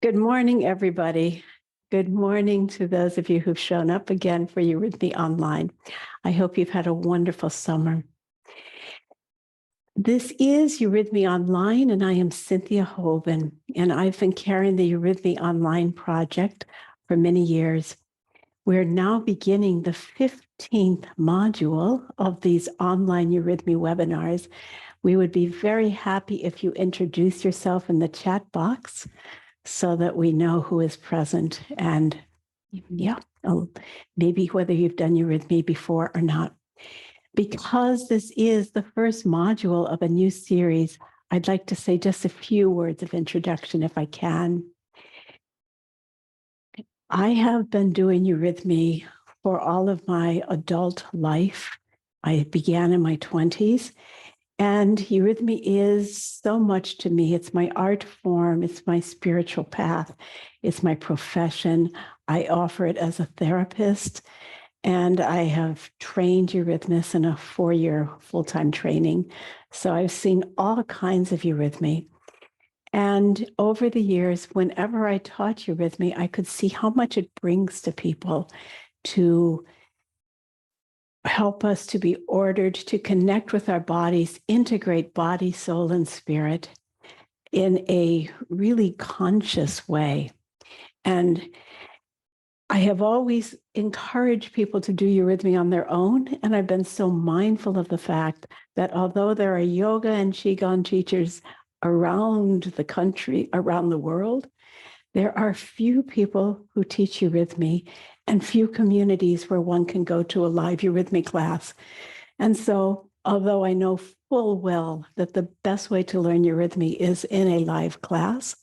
Good morning, everybody. Good morning to those of you who've shown up again for Eurythmy Online. I hope you've had a wonderful summer. This is Eurythmy Online, and I am Cynthia Hoven, and I've been carrying the Eurythmy Online project for many years. We're now beginning the 15th module of these online Eurythmy webinars. We would be very happy if you introduce yourself in the chat box so that we know who is present and maybe whether you've done Eurythmy before or not. Because this is the first module of a new series, I'd like to say just a few words of introduction if I can. I have been doing Eurythmy for all of my adult life. I began in my 20s. And Eurythmy is so much to me. It's my art form. It's my spiritual path. It's my profession. I offer it as a therapist. And I have trained eurythmists in a 4-year full-time training. So I've seen all kinds of Eurythmy. And over the years, whenever I taught Eurythmy, I could see how much it brings to people to help us to be ordered, to connect with our bodies, integrate body, soul, and spirit in a really conscious way. And I have always encouraged people to do Eurythmy on their own. And I've been so mindful of the fact that although there are yoga and Qigong teachers around the country, around the world, there are few people who teach Eurythmy and few communities where one can go to a live Eurythmy class. And so, although I know full well that the best way to learn Eurythmy is in a live class,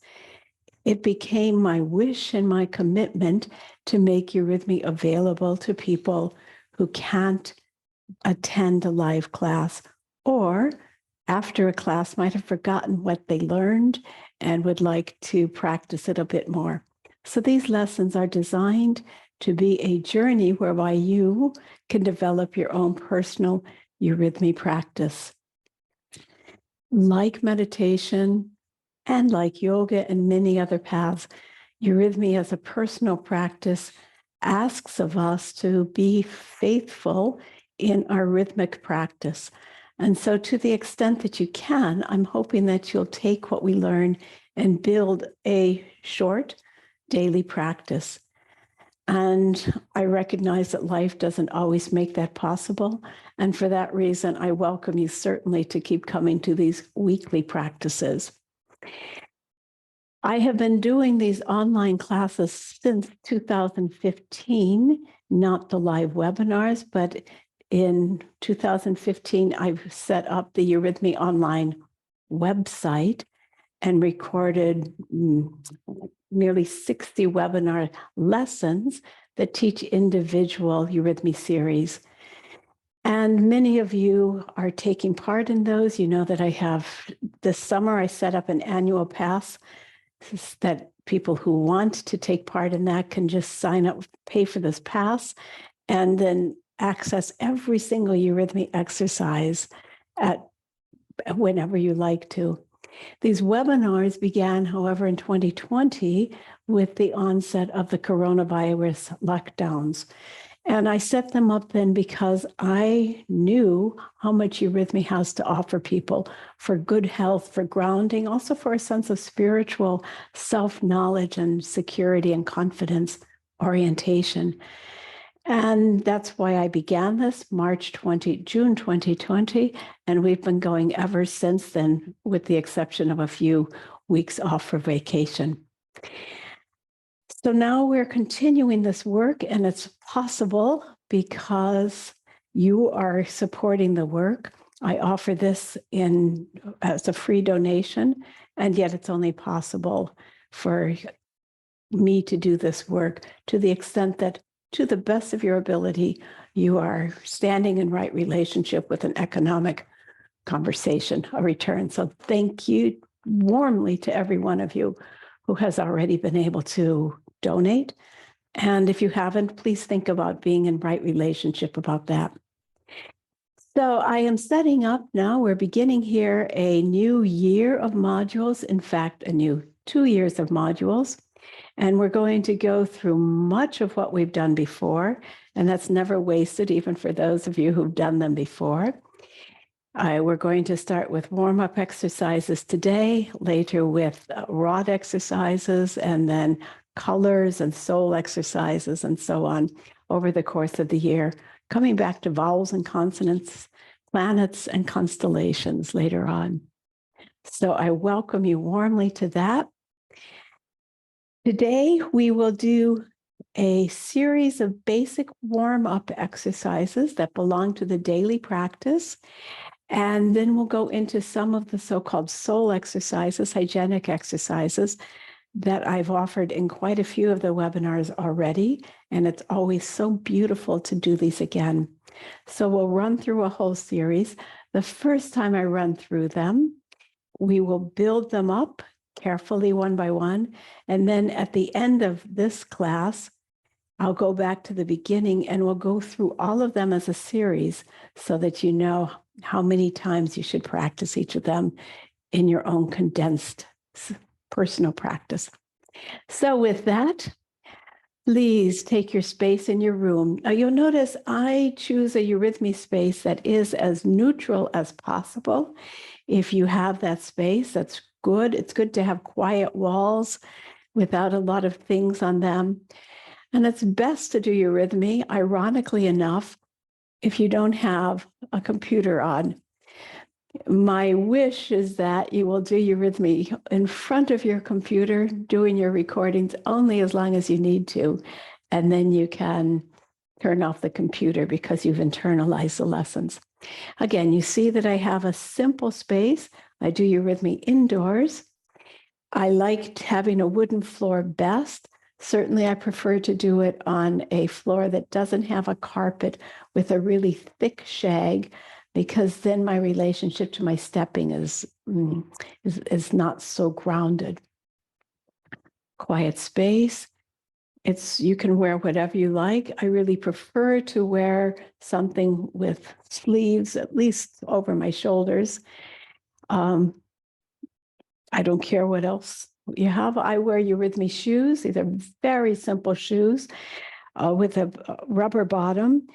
it became my wish and my commitment to make Eurythmy available to people who can't attend a live class, or after a class might have forgotten what they learned and would like to practice it a bit more. So these lessons are designed to be a journey whereby you can develop your own personal Eurythmy practice. Like meditation and like yoga and many other paths, Eurythmy as a personal practice asks of us to be faithful in our rhythmic practice. And so to the extent that you can, I'm hoping that you'll take what we learn and build a short daily practice. And I recognize that life doesn't always make that possible. And for that reason, I welcome you certainly to keep coming to these weekly practices. I have been doing these online classes since 2015, not the live webinars, but in 2015, I've set up the Eurythmy Online website and recorded nearly 60 webinar lessons that teach individual Eurythmy series. And many of you are taking part in those. You know that I have, this summer, I set up an annual pass that people who want to take part in that can just sign up, pay for this pass, and then access every single Eurythmy exercise at whenever you like to. These webinars began, however, in 2020 with the onset of the coronavirus lockdowns. And I set them up then because I knew how much Eurythmy has to offer people for good health, for grounding, also for a sense of spiritual self-knowledge and security and confidence orientation. And that's why I began this June 2020, and we've been going ever since then, with the exception of a few weeks off for vacation. So now we're continuing this work, and it's possible because you are supporting the work. I offer this as a free donation, and yet it's only possible for me to do this work to the extent that, to the best of your ability, you are standing in right relationship with an economic conversation, a return. So thank you warmly to every one of you who has already been able to donate. And if you haven't, please think about being in right relationship about that. So I am setting up now, we're beginning here a new year of modules, in fact, a new 2 years of modules. And we're going to go through much of what we've done before, and that's never wasted, even for those of you who've done them before. We're going to start with warm-up exercises today, later with rod exercises, and then colors and soul exercises and so on over the course of the year, coming back to vowels and consonants, planets and constellations later on. So I welcome you warmly to that. Today, we will do a series of basic warm-up exercises that belong to the daily practice. And then we'll go into some of the so-called soul exercises, hygienic exercises that I've offered in quite a few of the webinars already. And it's always so beautiful to do these again. So we'll run through a whole series. The first time I run through them, we will build them up carefully one by one. And then at the end of this class, I'll go back to the beginning and we'll go through all of them as a series so that you know how many times you should practice each of them in your own condensed personal practice. So with that, please take your space in your room. Now you'll notice I choose a Eurythmy space that is as neutral as possible. If you have that space, that's good. It's good to have quiet walls without a lot of things on them. And it's best to do Eurythmy, ironically enough, if you don't have a computer on. My wish is that you will do Eurythmy in front of your computer, doing your recordings only as long as you need to, and then you can turn off the computer because you've internalized the lessons. Again, you see that I have a simple space. I do Eurythmy indoors. I liked having a wooden floor best. Certainly, I prefer to do it on a floor that doesn't have a carpet with a really thick shag, because then my relationship to my stepping is not so grounded. Quiet space. You can wear whatever you like. I really prefer to wear something with sleeves, at least over my shoulders. I don't care what else you have. I wear Eurythmy shoes. These are very simple shoes with a rubber bottom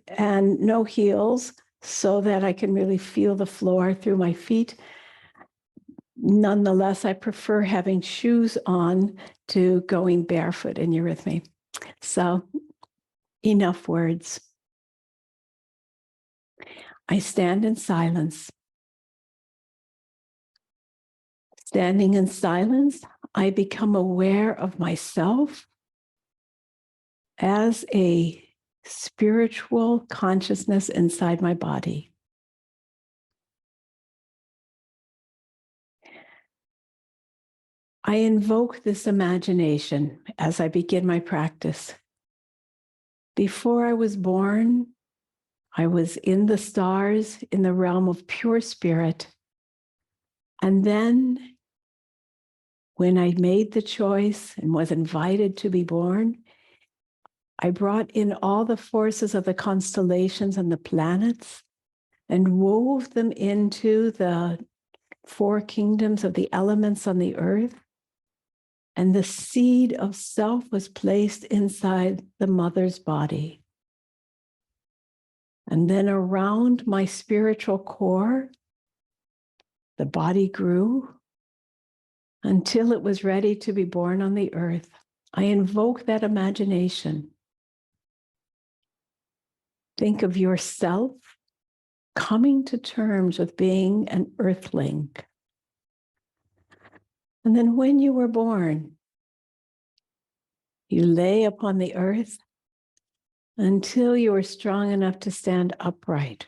and no heels, so that I can really feel the floor through my feet. Nonetheless, I prefer having shoes on to going barefoot in Eurythmy. So enough words. I stand in silence. Standing in silence, I become aware of myself as a spiritual consciousness inside my body. I invoke this imagination as I begin my practice. Before I was born, I was in the stars in the realm of pure spirit. And then when I made the choice and was invited to be born, I brought in all the forces of the constellations and the planets and wove them into the 4 kingdoms of the elements on the earth. And the seed of self was placed inside the mother's body. And then around my spiritual core, the body grew until it was ready to be born on the earth. I invoke that imagination. Think of yourself coming to terms with being an earthling. And then when you were born, you lay upon the earth until you were strong enough to stand upright.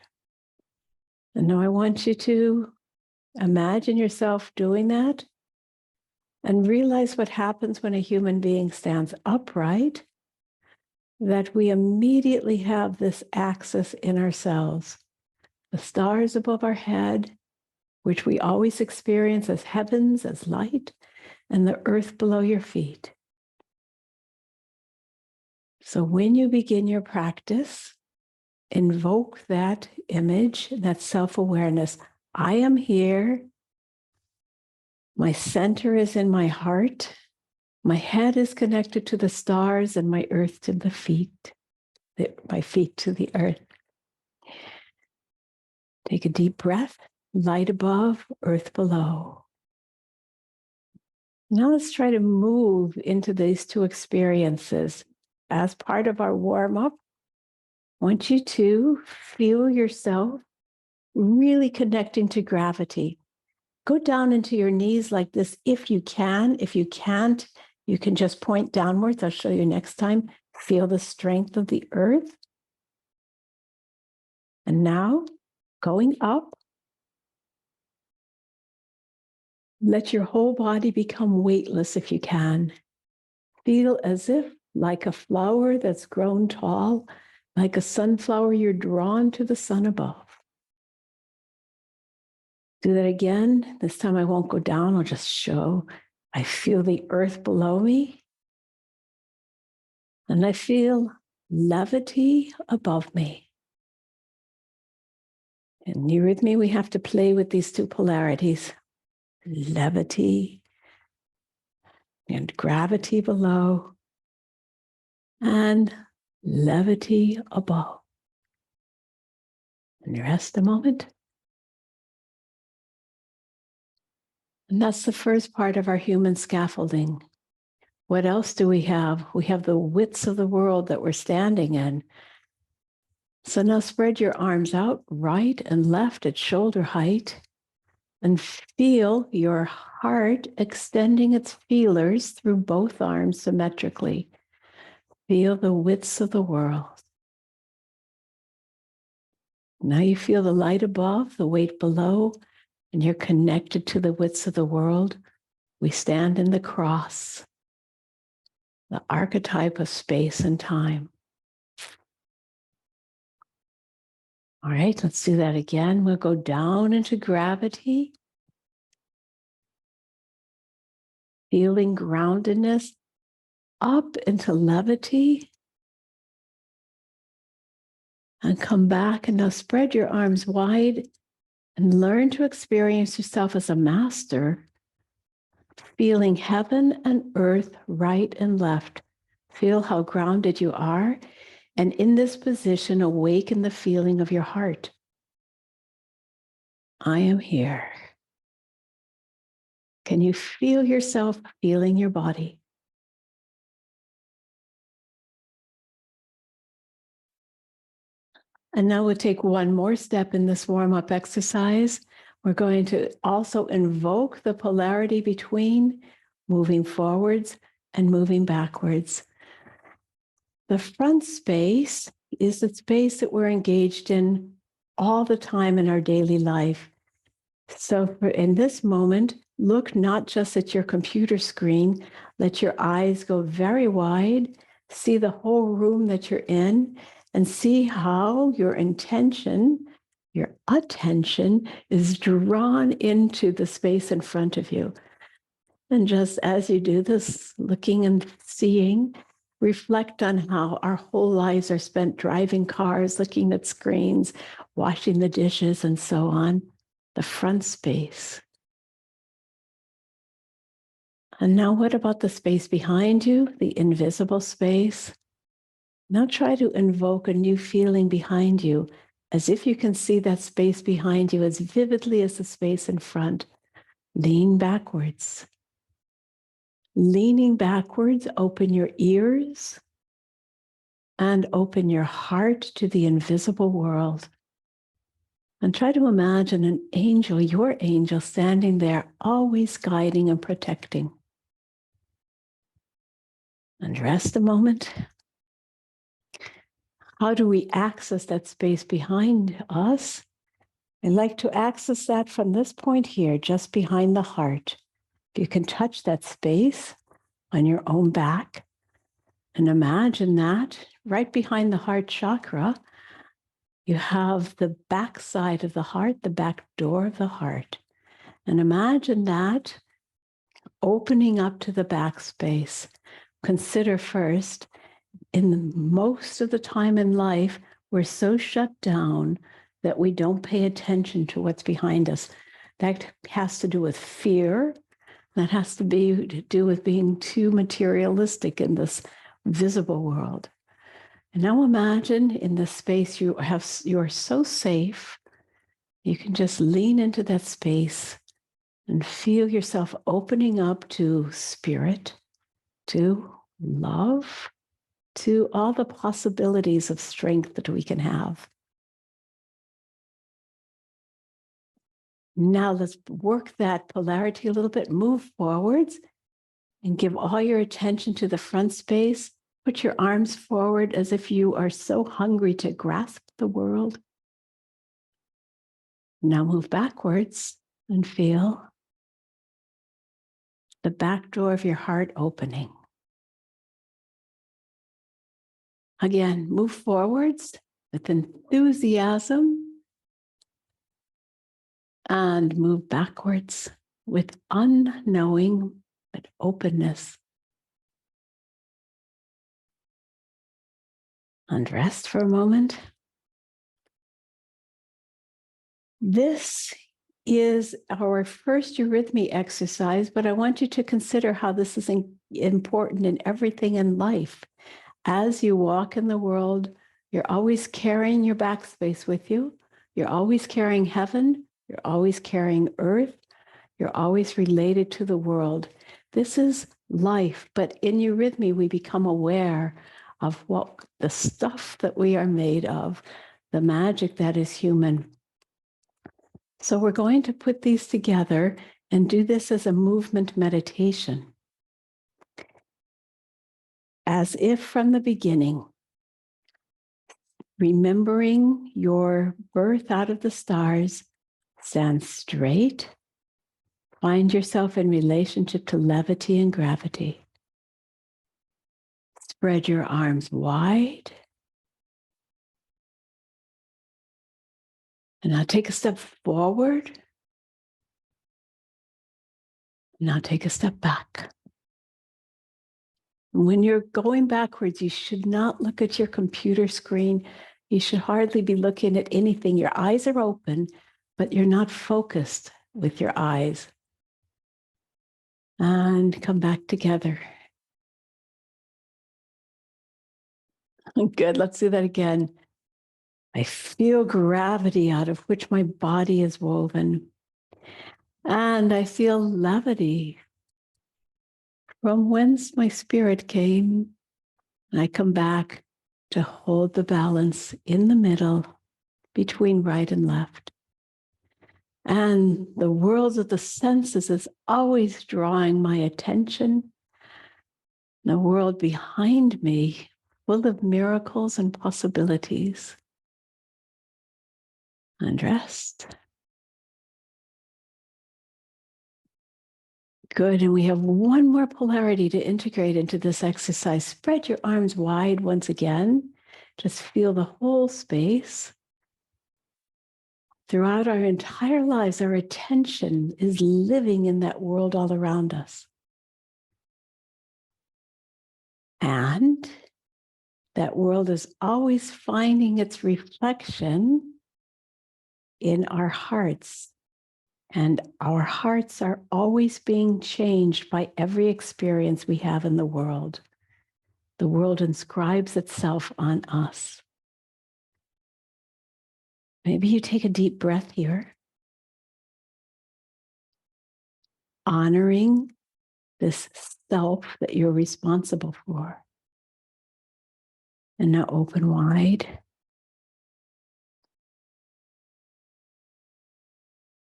And now I want you to imagine yourself doing that and realize what happens when a human being stands upright, that we immediately have this axis in ourselves. The stars above our head, which we always experience as heavens, as light, and the earth below your feet. So when you begin your practice, invoke that image, that self-awareness. I am here. My center is in my heart. My head is connected to the stars and my earth to the feet, my feet to the earth. Take a deep breath, light above, earth below. Now let's try to move into these two experiences. As part of our warm-up, I want you to feel yourself really connecting to gravity. Go down into your knees like this if you can. If you can't, you can just point downwards. I'll show you next time. Feel the strength of the earth. And now, going up, let your whole body become weightless if you can. Feel as if, like a flower that's grown tall, like a sunflower, you're drawn to the sun above. Do that again. This time I won't go down, I'll just show. I feel the earth below me. And I feel levity above me. In Eurythmy, we have to play with these two polarities, levity and gravity below, and levity above. And rest a moment. And that's the first part of our human scaffolding. What else do we have? We have the widths of the world that we're standing in. So now spread your arms out, right and left at shoulder height, and feel your heart extending its feelers through both arms symmetrically. Feel the widths of the world. Now you feel the light above, the weight below, and you're connected to the widths of the world. We stand in the cross, the archetype of space and time. All right, let's do that again. We'll go down into gravity, feeling groundedness, up into levity, and come back. And now spread your arms wide and learn to experience yourself as a master, feeling heaven and earth right and left. Feel how grounded you are. And in this position, awaken the feeling of your heart. I am here. Can you feel yourself feeling your body? And now we'll take one more step in this warm-up exercise. We're going to also invoke the polarity between moving forwards and moving backwards. The front space is the space that we're engaged in all the time in our daily life. So in this moment, look not just at your computer screen, let your eyes go very wide, see the whole room that you're in, and see how your intention, your attention is drawn into the space in front of you. And just as you do this, looking and seeing, reflect on how our whole lives are spent driving cars, looking at screens, washing the dishes, and so on. The front space. And now what about the space behind you, the invisible space? Now try to invoke a new feeling behind you, as if you can see that space behind you as vividly as the space in front. Lean backwards. Leaning backwards, open your ears and open your heart to the invisible world. And try to imagine an angel, your angel, standing there, always guiding and protecting. And rest a moment. How do we access that space behind us? I like to access that from this point here, just behind the heart. If you can touch that space on your own back, and imagine that right behind the heart chakra, you have the back side of the heart, the back door of the heart. And imagine that opening up to the back space. Consider first, in most of the time in life, we're so shut down that we don't pay attention to what's behind us. That has to do with fear. That has to do with being too materialistic in this visible world. And now imagine in the space you are so safe, you can just lean into that space and feel yourself opening up to spirit, to love, to all the possibilities of strength that we can have. Now let's work that polarity a little bit, move forwards and give all your attention to the front space. Put your arms forward as if you are so hungry to grasp the world. Now move backwards and feel the back door of your heart opening. Again, move forwards with enthusiasm and move backwards with unknowing but openness. And rest for a moment. This is our first Eurythmy exercise, but I want you to consider how this is important in everything in life. As you walk in the world, you're always carrying your backspace with you. You're always carrying heaven. You're always carrying earth. You're always related to the world. This is life, but in Eurythmy, we become aware of what the stuff that we are made of, the magic that is human. So we're going to put these together and do this as a movement meditation. As if from the beginning, remembering your birth out of the stars, stand straight, find yourself in relationship to levity and gravity. Spread your arms wide. And now take a step forward. Now take a step back. When you're going backwards, you should not look at your computer screen. You should hardly be looking at anything. Your eyes are open, but you're not focused with your eyes. And come back together. Good, let's do that again. I feel gravity out of which my body is woven. And I feel levity from whence my spirit came. And I come back to hold the balance in the middle between right and left. And the world of the senses is always drawing my attention. The world behind me, full of miracles and possibilities. And rest. Good, and we have one more polarity to integrate into this exercise. Spread your arms wide once again. Just feel the whole space. Throughout our entire lives, our attention is living in that world all around us. And that world is always finding its reflection in our hearts. And our hearts are always being changed by every experience we have in the world. The world inscribes itself on us. Maybe you take a deep breath here, honoring this self that you're responsible for. And now open wide.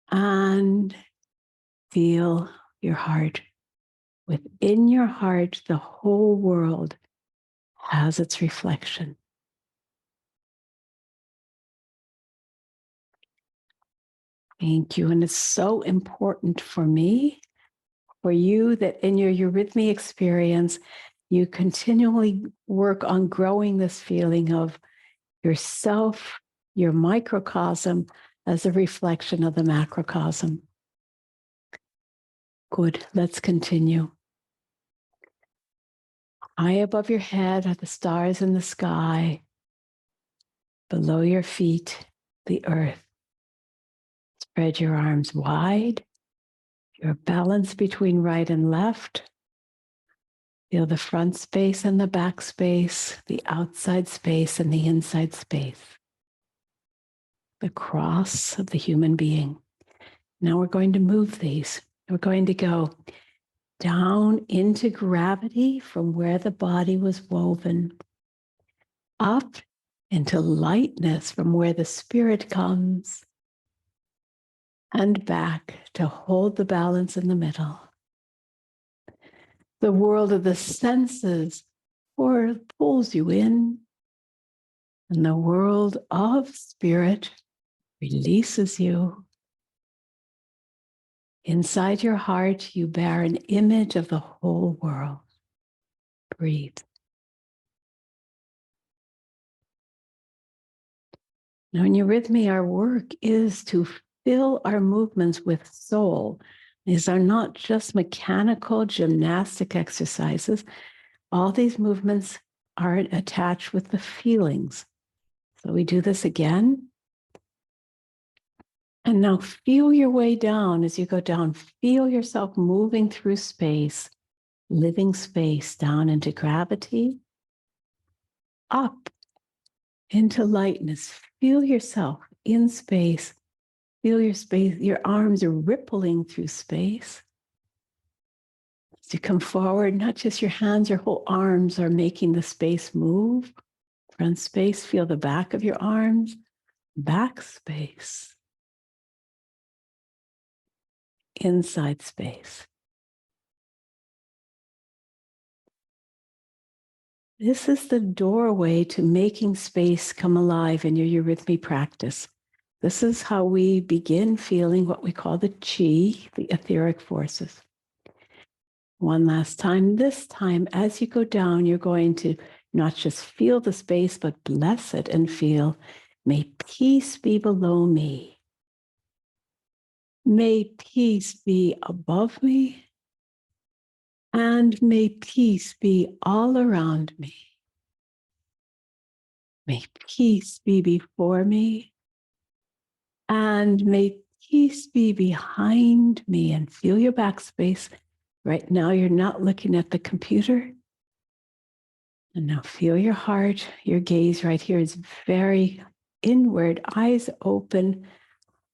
And feel your heart. Within your heart, the whole world has its reflection. Thank you. And it's so important for me, for you, that in your Eurythmy experience, you continually work on growing this feeling of yourself, your microcosm, as a reflection of the macrocosm. Good. Let's continue. High above your head are the stars in the sky. Below your feet, the earth. Spread your arms wide. Your balance between right and left. Feel the front space and the back space, the outside space and the inside space. The cross of the human being. Now we're going to move these. We're going to go down into gravity from where the body was woven, up into lightness from where the spirit comes, and back to hold the balance in the middle. The world of the senses pulls you in, and the world of spirit releases you. Inside your heart, you bear an image of the whole world. Breathe. Now, in Eurythmy, our work is to fill our movements with soul. These are not just mechanical gymnastic exercises. All these movements are attached with the feelings. So we do this again. And now feel your way down as you go down. Feel yourself moving through space, living space down into gravity, up into lightness. Feel yourself in space. Feel your space, your arms are rippling through space. As you come forward, not just your hands, your whole arms are making the space move. Front space, feel the back of your arms, back space, inside space. This is the doorway to making space come alive in your Eurythmy practice. This is how we begin feeling what we call the chi, the etheric forces. One last time. This time, as you go down, you're going to not just feel the space, but bless it and feel, may peace be below me. May peace be above me. And may peace be all around me. May peace be before me. And may peace be behind me. And feel your backspace. Right now, you're not looking at the computer. And now feel your heart. Your gaze right here is very inward, eyes open,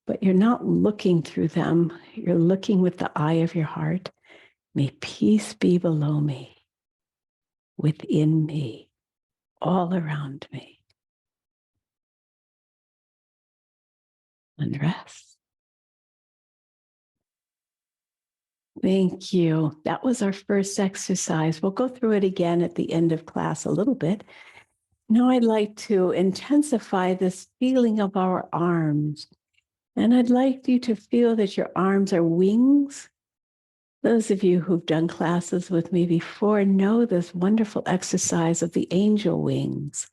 but you're not looking through them. You're looking with the eye of your heart. May peace be below me, within me, all around me. And rest. Thank you. That was our first exercise. We'll go through it again at the end of class a little bit. Now I'd like to intensify this feeling of our arms. And I'd like you to feel that your arms are wings. Those of you who've done classes with me before know this wonderful exercise of the angel wings.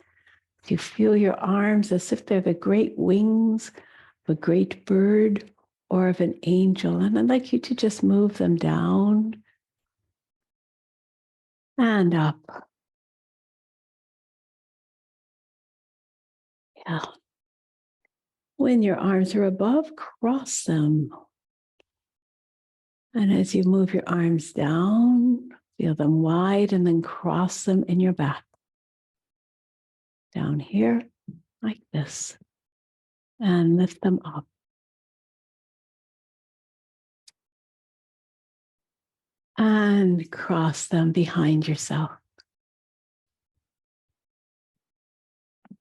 You feel your arms as if they're the great wings of a great bird or of an angel. And I'd like you to just move them down and up. Yeah. When your arms are above, cross them. And as you move your arms down, feel them wide and then cross them in your back. Down here, like this. And lift them up. And cross them behind yourself.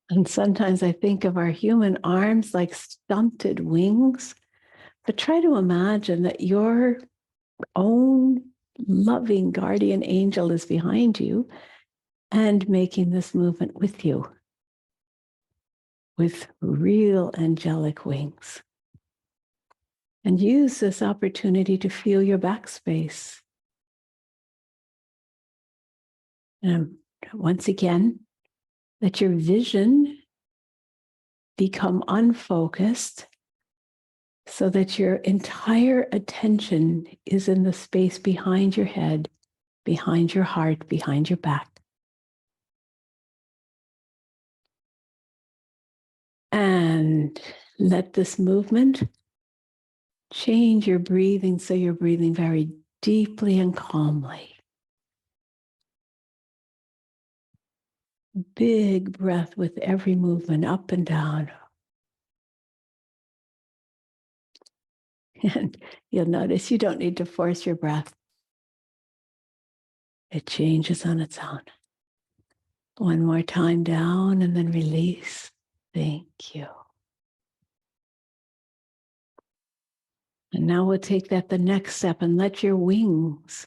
And sometimes I think of our human arms like stunted wings, but try to imagine that your own loving guardian angel is behind you and making this movement with you with real angelic wings. And use this opportunity to feel your backspace. And once again, let your vision become unfocused so that your entire attention is in the space behind your head, behind your heart, behind your back. And let this movement Change your breathing so you're breathing very deeply and calmly. Big breath with every movement up and down. And you'll notice you don't need to force your breath. It changes on its own. One more time down and then release. Thank you. And now we'll take that the next step and let your wings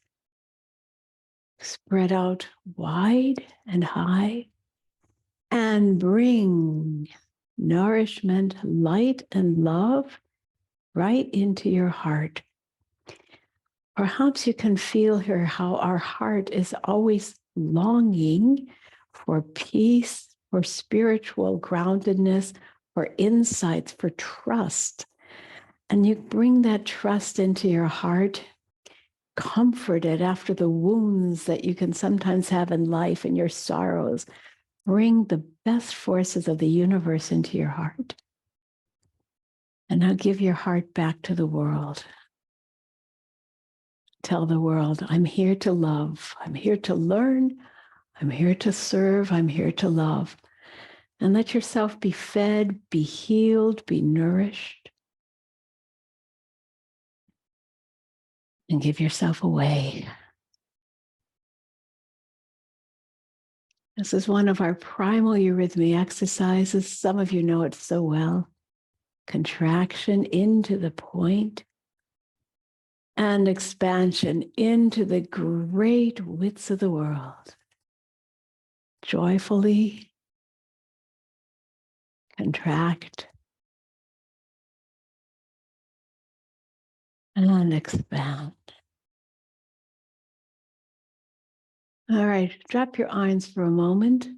spread out wide and high and bring nourishment, light, and love right into your heart. Perhaps you can feel here how our heart is always longing for peace, for spiritual groundedness, for insights, for trust. And you bring that trust into your heart, comforted after the wounds that you can sometimes have in life and your sorrows. Bring the best forces of the universe into your heart. And now give your heart back to the world. Tell the world, I'm here to love. I'm here to learn. I'm here to serve. I'm here to love. And let yourself be fed, be healed, be nourished. And give yourself away. This is one of our primal eurythmy exercises. Some of you know it so well. Contraction into the point and expansion into the great widths of the world. Joyfully contract and expand. All right, drop your arms for a moment.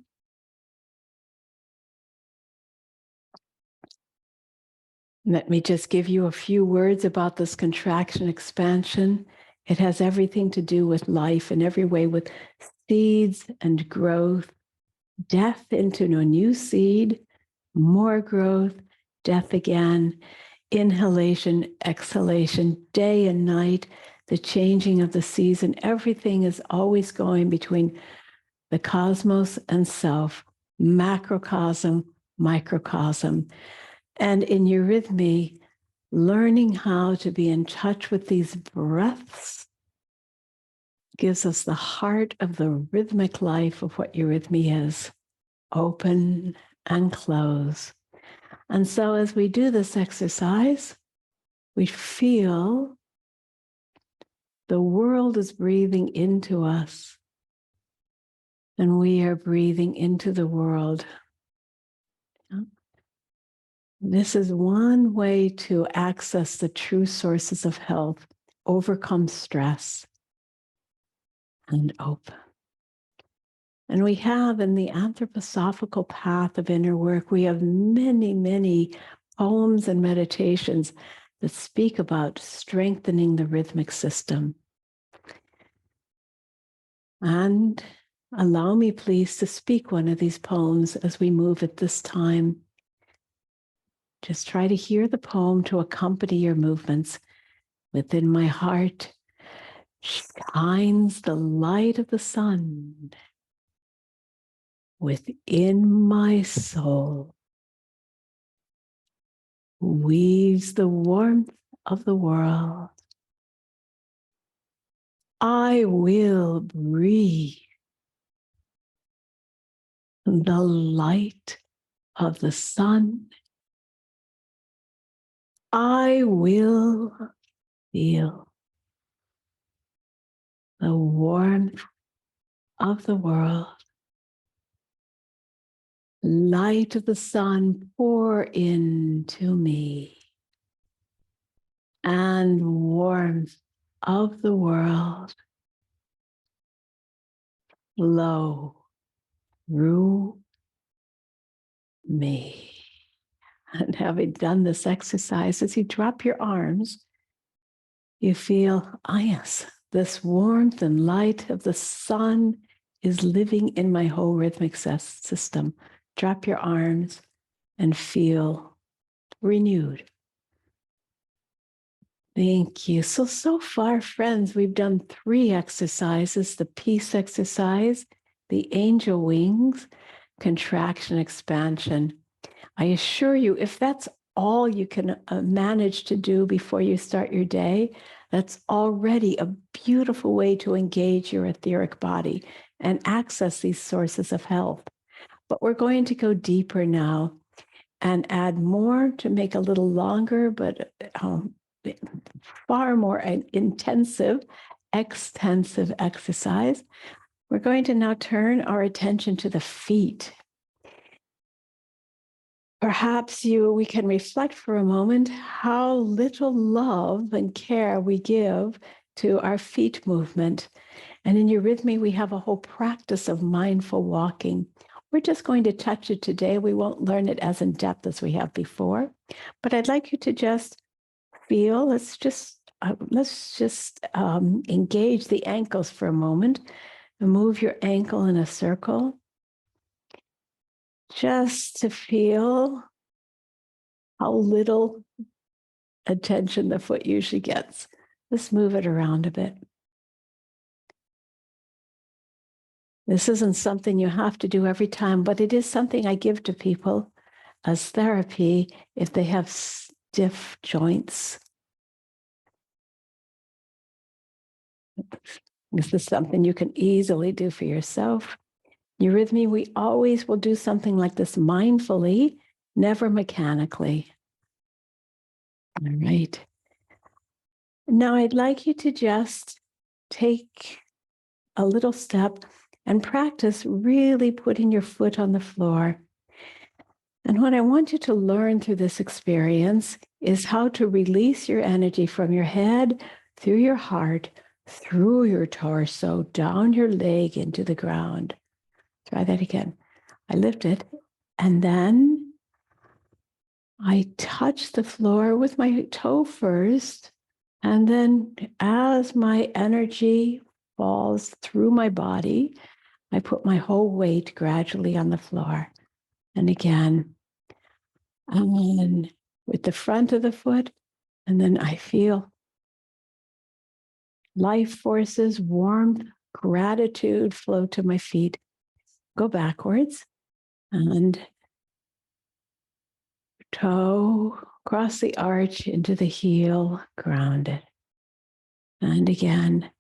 Let me just give you a few words about this contraction expansion. It has everything to do with life in every way, with seeds and growth, death into a new seed, more growth, death again, inhalation, exhalation, day and night, the changing of the season. Everything is always going between the cosmos and self, macrocosm, microcosm. And in eurythmy, learning how to be in touch with these breaths gives us the heart of the rhythmic life of what eurythmy is. Open and close. And so as we do this exercise, we feel the world is breathing into us, and we are breathing into the world. This is one way to access the true sources of health, overcome stress, and open. And we have in the anthroposophical path of inner work, we have many, many poems and meditations that speak about strengthening the rhythmic system. And allow me, please, to speak one of these poems as we move at this time. Just try to hear the poem to accompany your movements. Within my heart shines the light of the sun. Within my soul weaves the warmth of the world. I will breathe the light of the sun. I will feel the warmth of the world. Light of the sun, pour into me, and warmth of the world flow through me. And having done this exercise, as you drop your arms, you feel, ah, yes, this warmth and light of the sun is living in my whole rhythmic system. Drop your arms and feel renewed. Thank you. So far, friends, we've done 3 exercises: the peace exercise, the angel wings, contraction, expansion. I assure you, if that's all you can manage to do before you start your day, that's already a beautiful way to engage your etheric body and access these sources of health. But we're going to go deeper now and add more to make a little longer, but far more intensive, extensive exercise. We're going to now turn our attention to the feet. Perhaps we can reflect for a moment how little love and care we give to our feet movement. And in Eurythmy, we have a whole practice of mindful walking. We're just going to touch it today. We won't learn it as in depth as we have before, but I'd like you to just feel, let's just engage the ankles for a moment and move your ankle in a circle, just to feel how little attention the foot usually gets. Let's move it around a bit. This isn't something you have to do every time, but it is something I give to people as therapy if they have stiff joints. This is something you can easily do for yourself. Eurythmy, we always will do something like this mindfully, never mechanically. All right. Now I'd like you to just take a little step and practice really putting your foot on the floor. And what I want you to learn through this experience is how to release your energy from your head, through your heart, through your torso, down your leg into the ground. Try that again. I lift it, and then I touch the floor with my toe first, and then as my energy falls through my body, I put my whole weight gradually on the floor. And again, and with the front of the foot, and then I feel life forces, warmth, gratitude flow to my feet. Go backwards and toe, cross the arch into the heel, ground it. And again.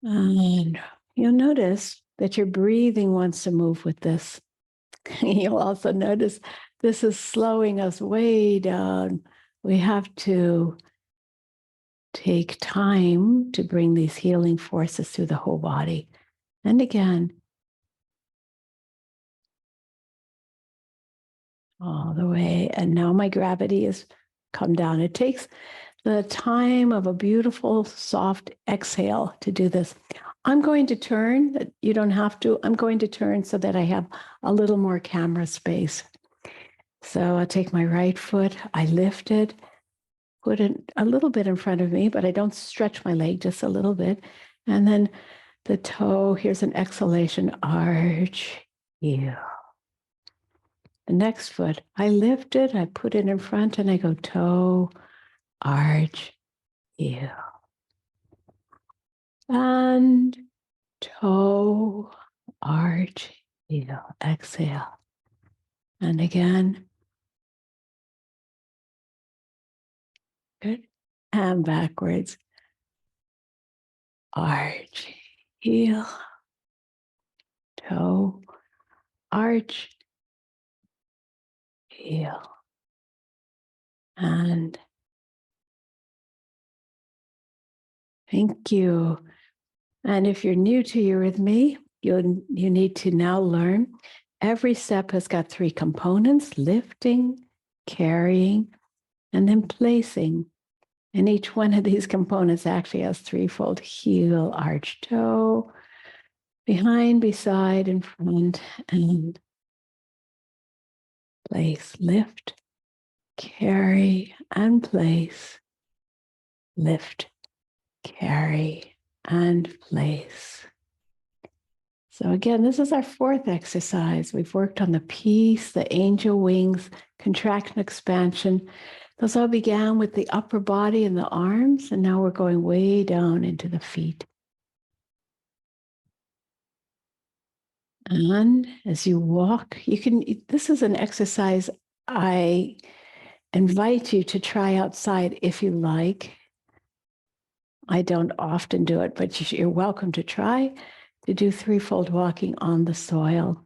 And you'll notice that your breathing wants to move with this. You'll also notice this is slowing us way down. We have to take time to bring these healing forces through the whole body. And again, all the way. And now my gravity has come down. It takes the time of a beautiful, soft exhale to do this. I'm going to turn, you don't have to, I'm going to turn so that I have a little more camera space. So I'll take my right foot, I lift it, put it a little bit in front of me, but I don't stretch my leg, just a little bit. And then the toe, here's an exhalation, arch, heel. The next foot, I lift it, I put it in front, and I go toe, arch, heel. And toe, arch, heel, exhale. And again. Good. And backwards. Arch, heel, toe, arch, heel. And thank you. And if you're new to Eurythmy, you need to now learn every step has got 3 components: lifting, carrying, and then placing. And each one of these components actually has threefold: heel, arch, toe, behind, beside, in front, and place. Lift, carry, and place. Lift, carry, and place. So again, this is our 4th exercise. We've worked on the peace, the angel wings, contraction, expansion. Those all began with the upper body and the arms, and now we're going way down into the feet. And as you walk, this is an exercise I invite you to try outside if you like. I don't often do it, but you're welcome to try to do threefold walking on the soil.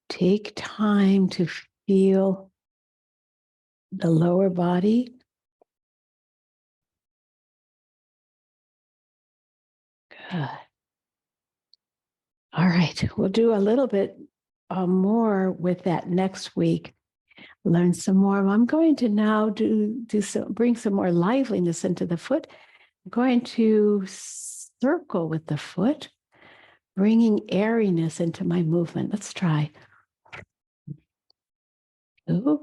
Take time to feel the lower body. Good. All right, we'll do a little bit more with that next week. Learn some more. I'm going to now bring some more liveliness into the foot. I'm going to circle with the foot, bringing airiness into my movement. Let's try. 2,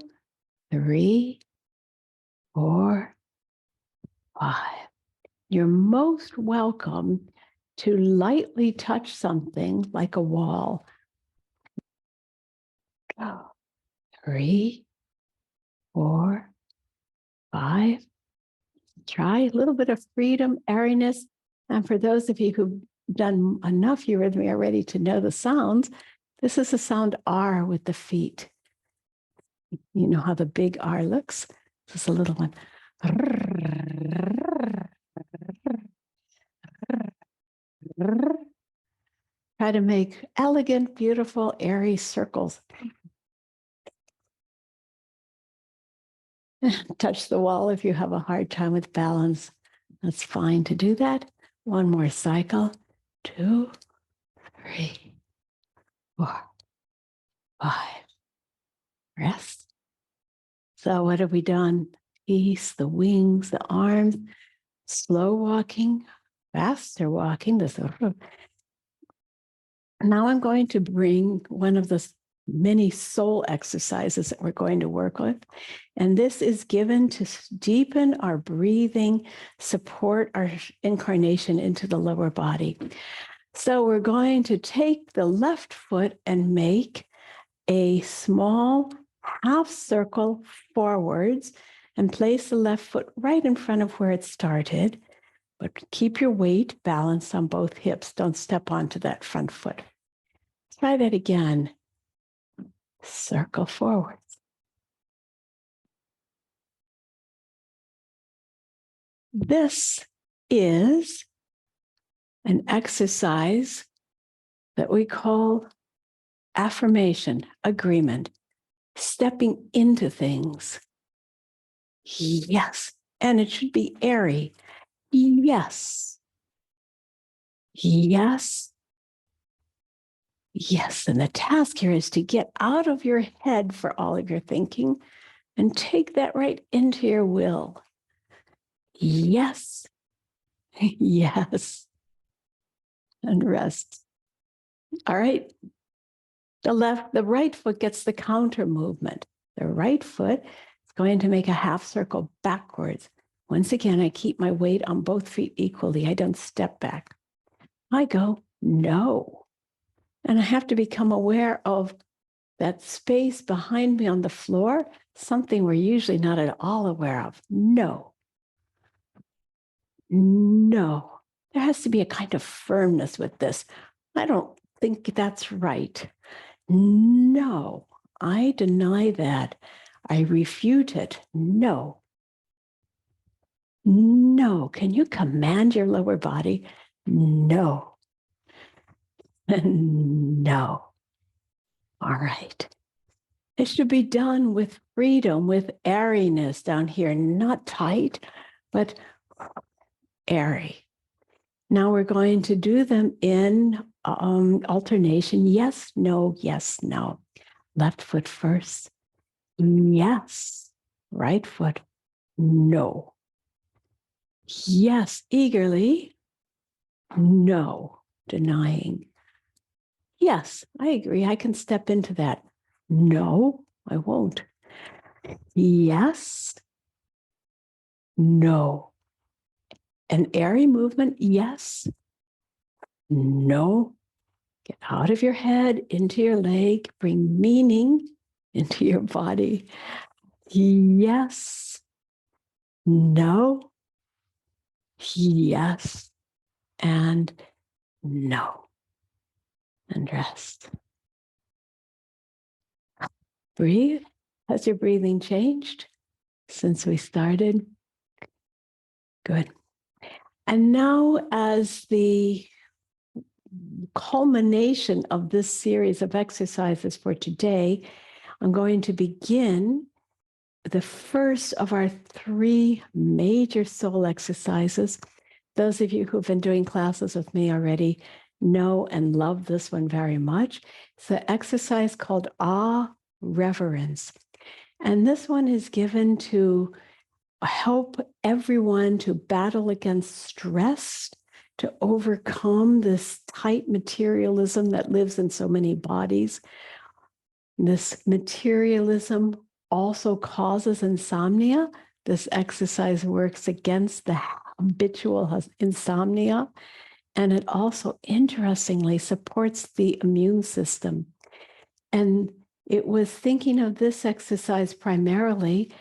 3, 4, 5. You're most welcome to lightly touch something like a wall. 3, 4, 5. Try a little bit of freedom, airiness. And for those of you who've done enough Eurythmy already to know the sounds, this is the sound R with the feet. You know how the big R looks? This is a little one. Try to make elegant, beautiful, airy circles. Touch the wall if you have a hard time with balance. That's fine to do that. One more cycle. 2, 3, 4, 5. Rest. So what have we done? Peace, the wings, the arms, slow walking, faster walking. Now I'm going to bring one of the many soul exercises that we're going to work with. And this is given to deepen our breathing, support our incarnation into the lower body. So we're going to take the left foot and make a small half circle forwards and place the left foot right in front of where it started. But keep your weight balanced on both hips. Don't step onto that front foot. Try that again. Circle forwards. This is an exercise that we call affirmation, agreement, stepping into things. Yes. And it should be airy. Yes. Yes. Yes. And the task here is to get out of your head for all of your thinking and take that right into your will. Yes. Yes. And rest. All right. The right foot gets the counter movement. The right foot is going to make a half circle backwards. Once again, I keep my weight on both feet equally. I don't step back. I go, no. And I have to become aware of that space behind me on the floor, something we're usually not at all aware of. No. No. There has to be a kind of firmness with this. I don't think that's right. No, I deny that. I refute it. No. No. Can you command your lower body? No. No. All right. It should be done with freedom, with airiness down here, not tight, but airy. Now we're going to do them in alternation. Yes, no, yes, no. Left foot first. Yes. Right foot. No. Yes, eagerly. No, denying. Yes, I agree. I can step into that. No, I won't. Yes. No. An airy movement. Yes. No. Get out of your head, into your leg. Bring meaning into your body. Yes, no, yes, and no. And rest. Breathe. Has your breathing changed since we started? Good. And now, as the culmination of this series of exercises for today, I'm going to begin the first of our 3 major soul exercises. Those of you who've been doing classes with me already know and love this one very much. It's an exercise called Ah-Reverence. And this one is given to help everyone to battle against stress, to overcome this tight materialism that lives in so many bodies. This materialism also causes insomnia. This exercise works against the habitual insomnia. And it also, interestingly, supports the immune system. And it was thinking of this exercise primarily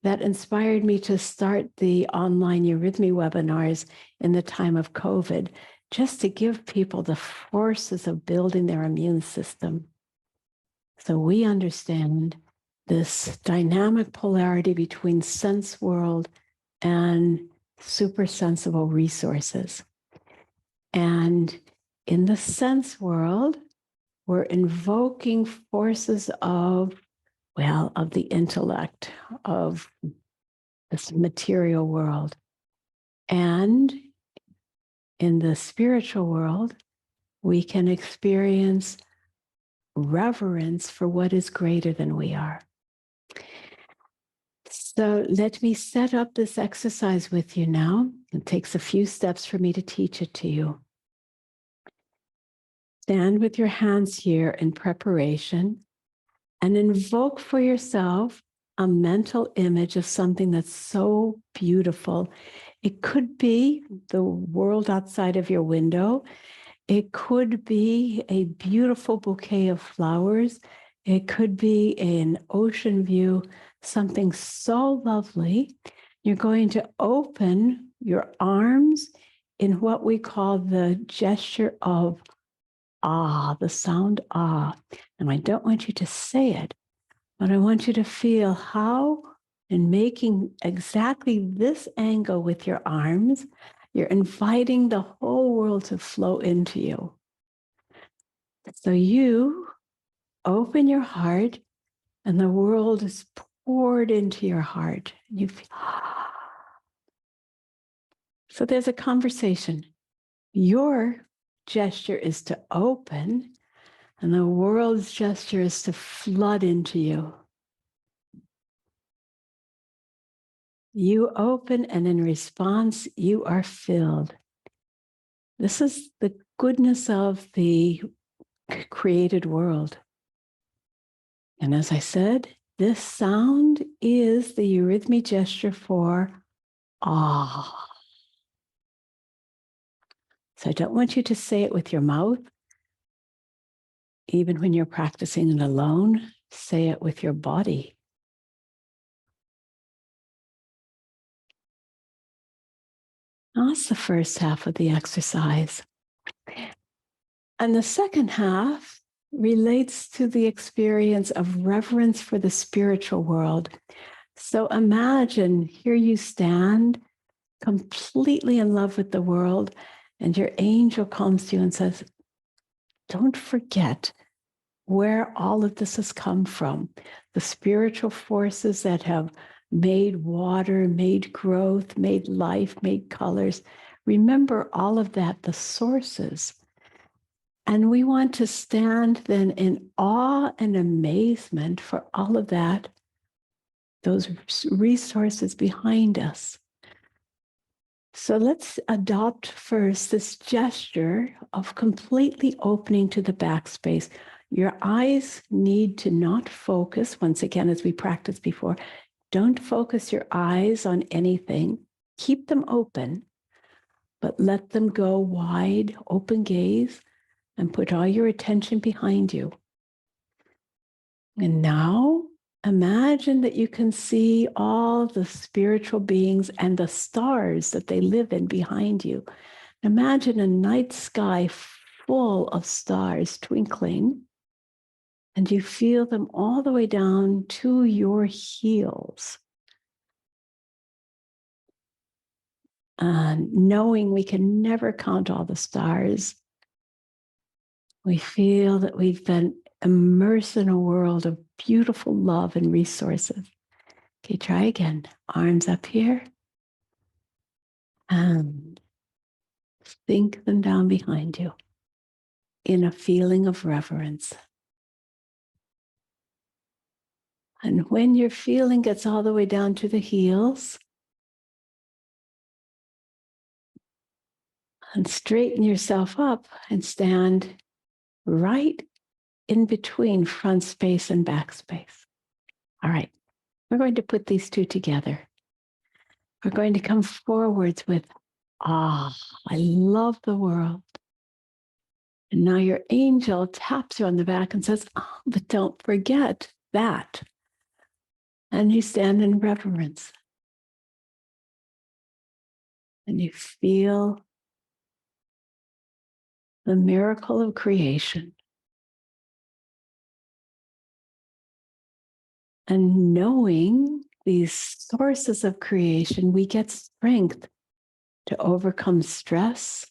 that inspired me to start the online Eurythmy webinars in the time of COVID, just to give people the forces of building their immune system. So we understand this dynamic polarity between sense world and supersensible resources. And in the sense world, we're invoking forces of the intellect, of this material world. And in the spiritual world, we can experience reverence for what is greater than we are. So let me set up this exercise with you now. It takes a few steps for me to teach it to you. Stand with your hands here in preparation and invoke for yourself a mental image of something that's so beautiful. It could be the world outside of your window. It could be a beautiful bouquet of flowers. It could be an ocean view, something so lovely. You're going to open your arms in what we call the gesture of ah, the sound ah. And I don't want you to say it, but I want you to feel how, in making exactly this angle with your arms, you're inviting the whole world to flow into you. So you open your heart and the world is poured into your heart. You feel, so there's a conversation. Your gesture is to open and the world's gesture is to flood into you. You open and in response, you are filled. This is the goodness of the created world. And as I said, this sound is the Eurythmy gesture for ah. So I don't want you to say it with your mouth. Even when you're practicing it alone, say it with your body. That's the first half of the exercise. And the second half relates to the experience of reverence for the spiritual world. So imagine here you stand completely in love with the world, and your angel comes to you and says, don't forget where all of this has come from. The spiritual forces that have made water, made growth, made life, made colors. Remember all of that, the sources. And we want to stand then in awe and amazement for all of that, those resources behind us. So let's adopt first this gesture of completely opening to the backspace. Your eyes need to not focus, once again, as we practiced before, don't focus your eyes on anything. Keep them open, but let them go wide, open gaze, and put all your attention behind you. And now imagine that you can see all the spiritual beings and the stars that they live in behind you. Imagine a night sky full of stars twinkling, and you feel them all the way down to your heels. Knowing we can never count all the stars, we feel that we've been immersed in a world of beautiful love and resources. Okay, try again. Arms up here. And sink them down behind you in a feeling of reverence. And when your feeling gets all the way down to the heels, and straighten yourself up and stand right in between front space and back space. All right, we're going to put these two together. We're going to come forwards with, I love the world. And now your angel taps you on the back and says, but don't forget that. And you stand in reverence. And you feel the miracle of creation. And knowing these sources of creation, we get strength to overcome stress,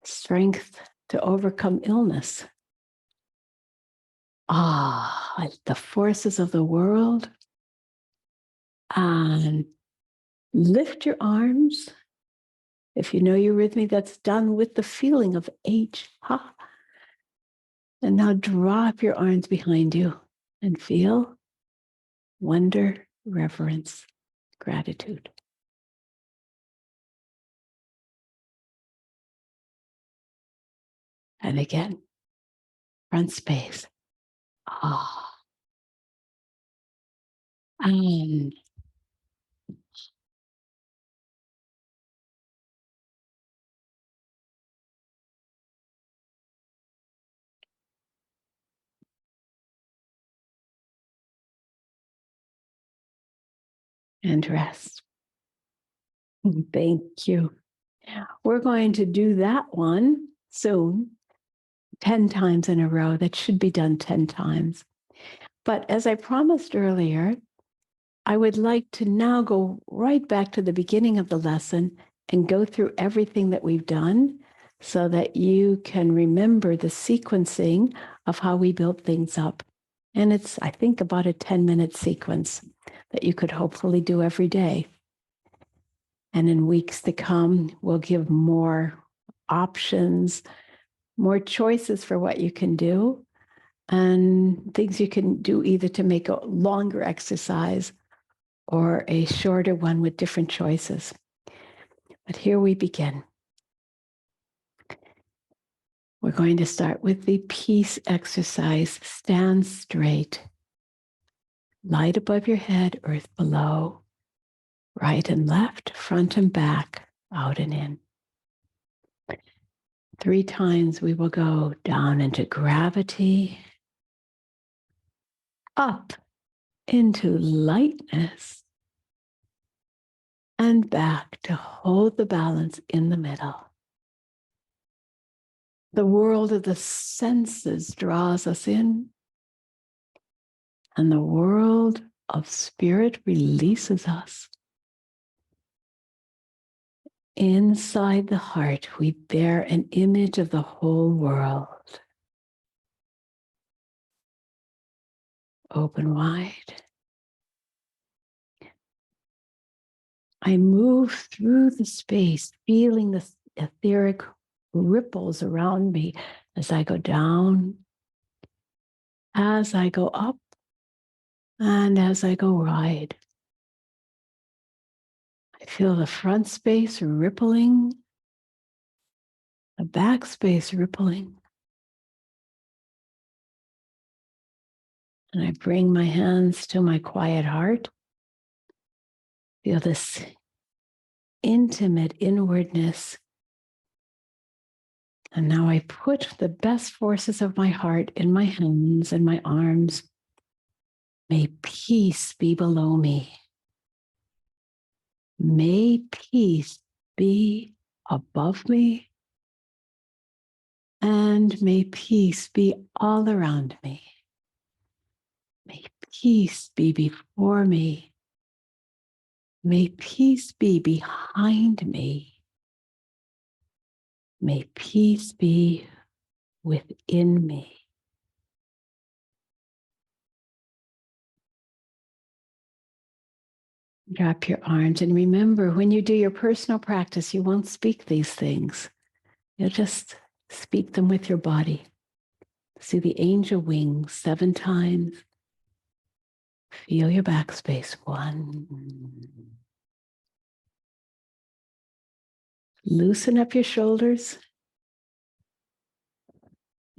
strength to overcome illness. The forces of the world. And lift your arms. If you know Eurythmy, that's done with the feeling of H. And now drop your arms behind you and feel wonder, reverence, gratitude. And again, front space. And rest. Thank you. We're going to do that one soon, 10 times in a row. That should be done 10 times. But as I promised earlier, I would like to now go right back to the beginning of the lesson and go through everything that we've done so that you can remember the sequencing of how we build things up. And it's, I think, about a 10-minute sequence that you could hopefully do every day. And in weeks to come, we'll give more options, more choices for what you can do, and things you can do either to make a longer exercise or a shorter one with different choices. But here we begin. We're going to start with the peace exercise. Stand straight. Light above your head, earth below. Right and left, front and back, out and in. 3 times we will go down into gravity, up into lightness, and back to hold the balance in the middle. The world of the senses draws us in, and the world of spirit releases us. Inside the heart, we bear an image of the whole world. Open wide. I move through the space, feeling the etheric ripples around me as I go down, as I go up, and as I go wide. I feel the front space rippling, the back space rippling. And I bring my hands to my quiet heart. Feel this intimate inwardness And now I put the best forces of my heart in my hands and my arms. May peace be below me. May peace be above me. And may peace be all around me. May peace be before me. May peace be behind me. May peace be within me. Drop your arms and remember, when you do your personal practice, you won't speak these things. You'll just speak them with your body. See the angel wings 7 times. Feel your backspace. 1. Loosen up your shoulders.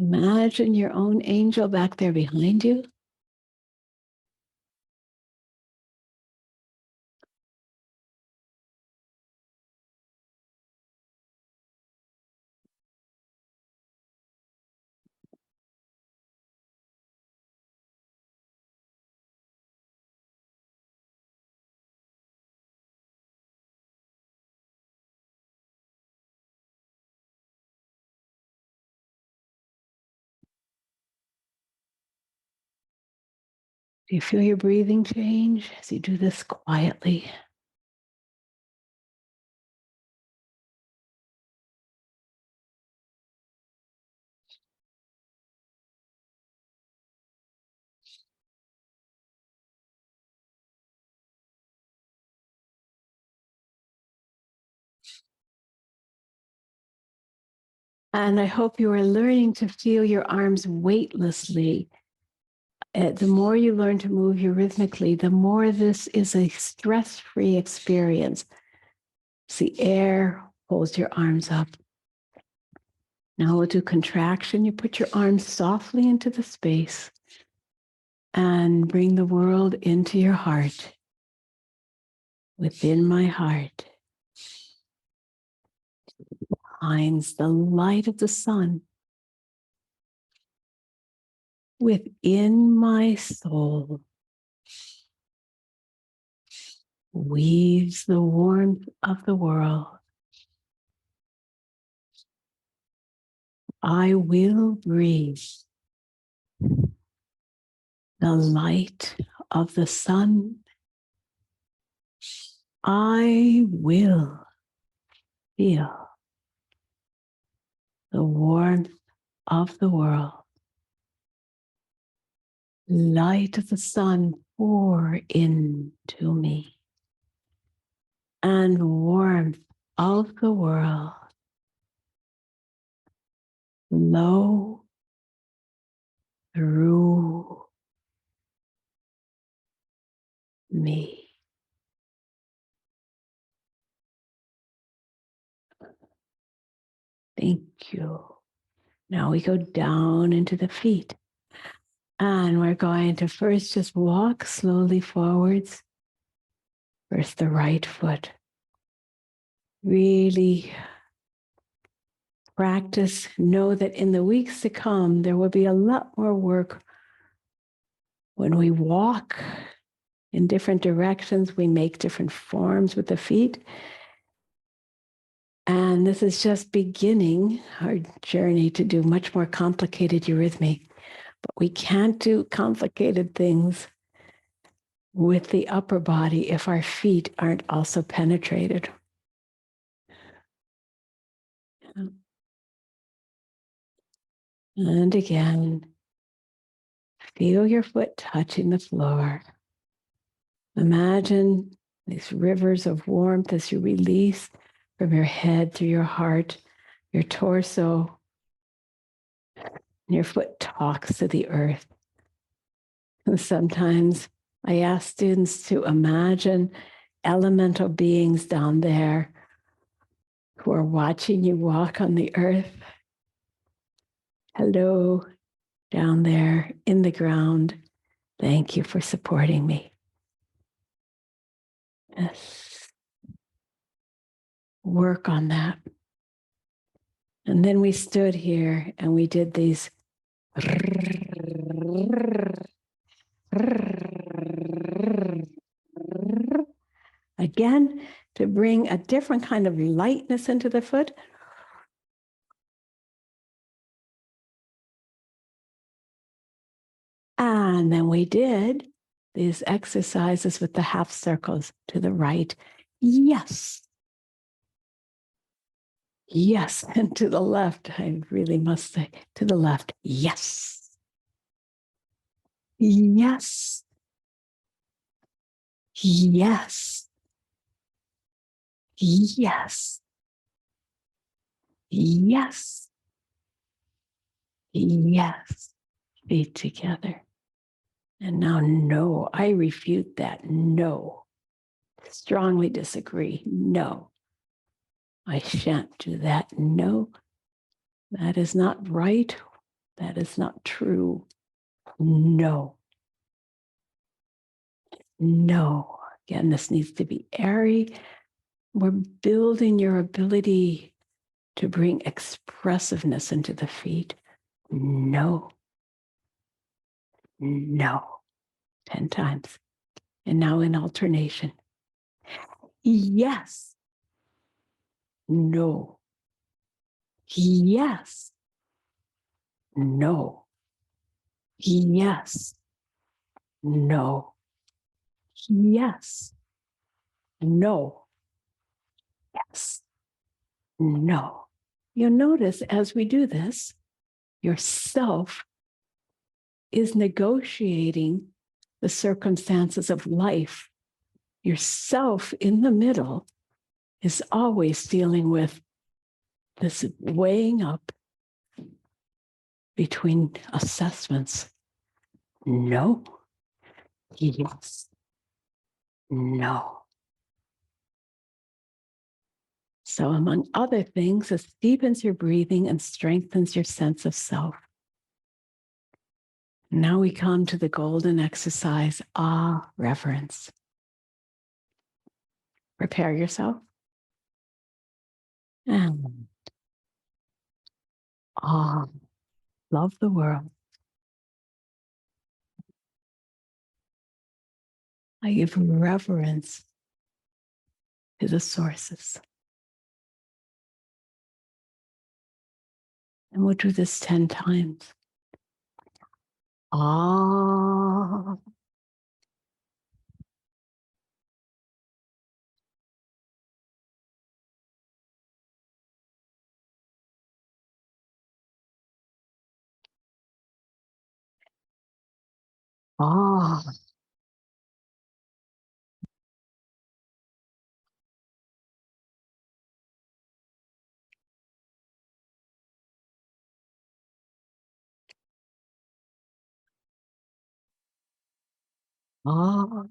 Imagine your own angel back there behind you. Do you feel your breathing change as you do this quietly? And I hope you are learning to feel your arms weightlessly. The more you learn to move eurythmically, the more this is a stress-free experience. As the air holds your arms up. Now we'll do contraction. You put your arms softly into the space and bring the world into your heart. Within my heart shines the light of the sun. Within my soul weaves the warmth of the world. I will breathe the light of the sun. I will feel the warmth of the world. Light of the sun pour into me, and warmth of the world flow through me. Thank you. Now we go down into the feet. And we're going to first just walk slowly forwards. First the right foot. Really practice. Know that in the weeks to come, there will be a lot more work. When we walk in different directions, we make different forms with the feet. And this is just beginning our journey to do much more complicated eurythmy. But we can't do complicated things with the upper body if our feet aren't also penetrated. And again, feel your foot touching the floor. Imagine these rivers of warmth as you release from your head to your heart, your torso. Your foot talks to the earth. And sometimes I ask students to imagine elemental beings down there who are watching you walk on the earth. Hello, down there in the ground. Thank you for supporting me. Yes. Work on that. And then we stood here and we did these. Again, to bring a different kind of lightness into the foot. And then we did these exercises with the half circles to the right. Yes. Yes. And to the left, I really must say, to the left. Yes. Yes. Yes. Yes. Yes. Yes. Feet together. And now, no, I refute that. No. Strongly disagree. No. I shan't do that. No. That is not right. That is not true. No. No. Again, this needs to be airy. We're building your ability to bring expressiveness into the feet. No. No. 10 times. And now in alternation. Yes. No. Yes. No. Yes. No. Yes. No. Yes. No. You'll notice as we do this, yourself is negotiating the circumstances of life. Yourself in the middle is always dealing with this weighing up between assessments. No. Yes. No. So, among other things, it deepens your breathing and strengthens your sense of self. Now we come to the golden exercise, Ah-Reverence. Prepare yourself. And love the world. I give reverence to the sources. And we'll do this 10 times. Ah. Ah. Ah.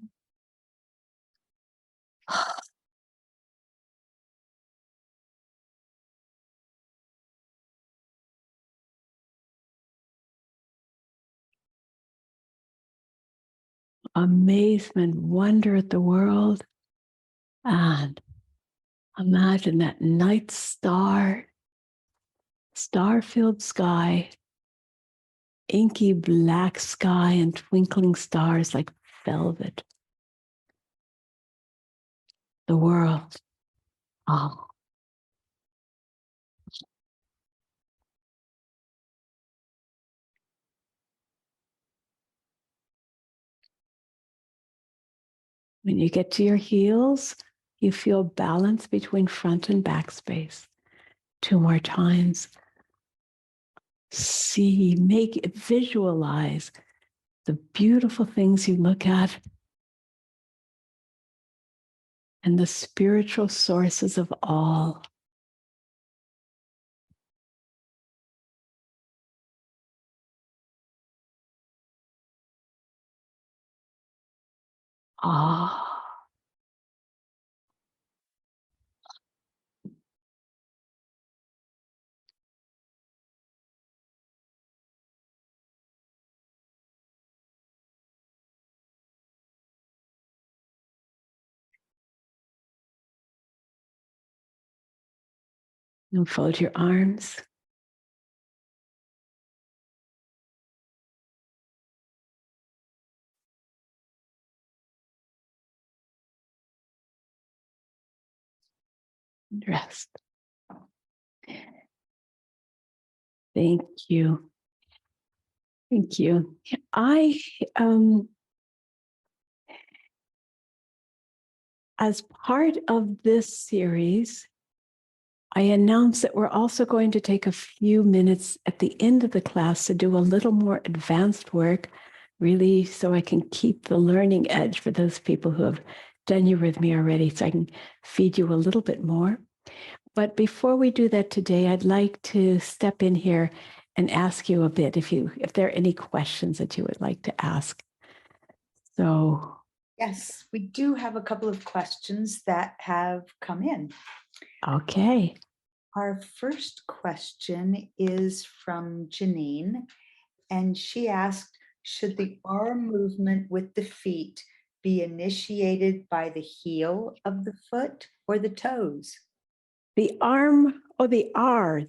Amazement, wonder at the world, and imagine that night star-filled sky, inky black sky and twinkling stars like velvet. The world. Oh, when you get to your heels, you feel balance between front and back space. 2 more times. See, make it, visualize the beautiful things you look at and the spiritual sources of all. Ah. And fold your arms. And rest. Thank you. Thank you. As part of this series, I announced that we're also going to take a few minutes at the end of the class to do a little more advanced work, really, so I can keep the learning edge for those people who have done Eurythmy already, so I can feed you a little bit more. But before we do that today, I'd like to step in here and ask you a bit if there are any questions that you would like to ask. So, yes, we do have a couple of questions that have come in. okay. Our first question is from Janine, and she asked, should the arm movement with the feet be initiated by the heel of the foot or the toes? The arm, the R,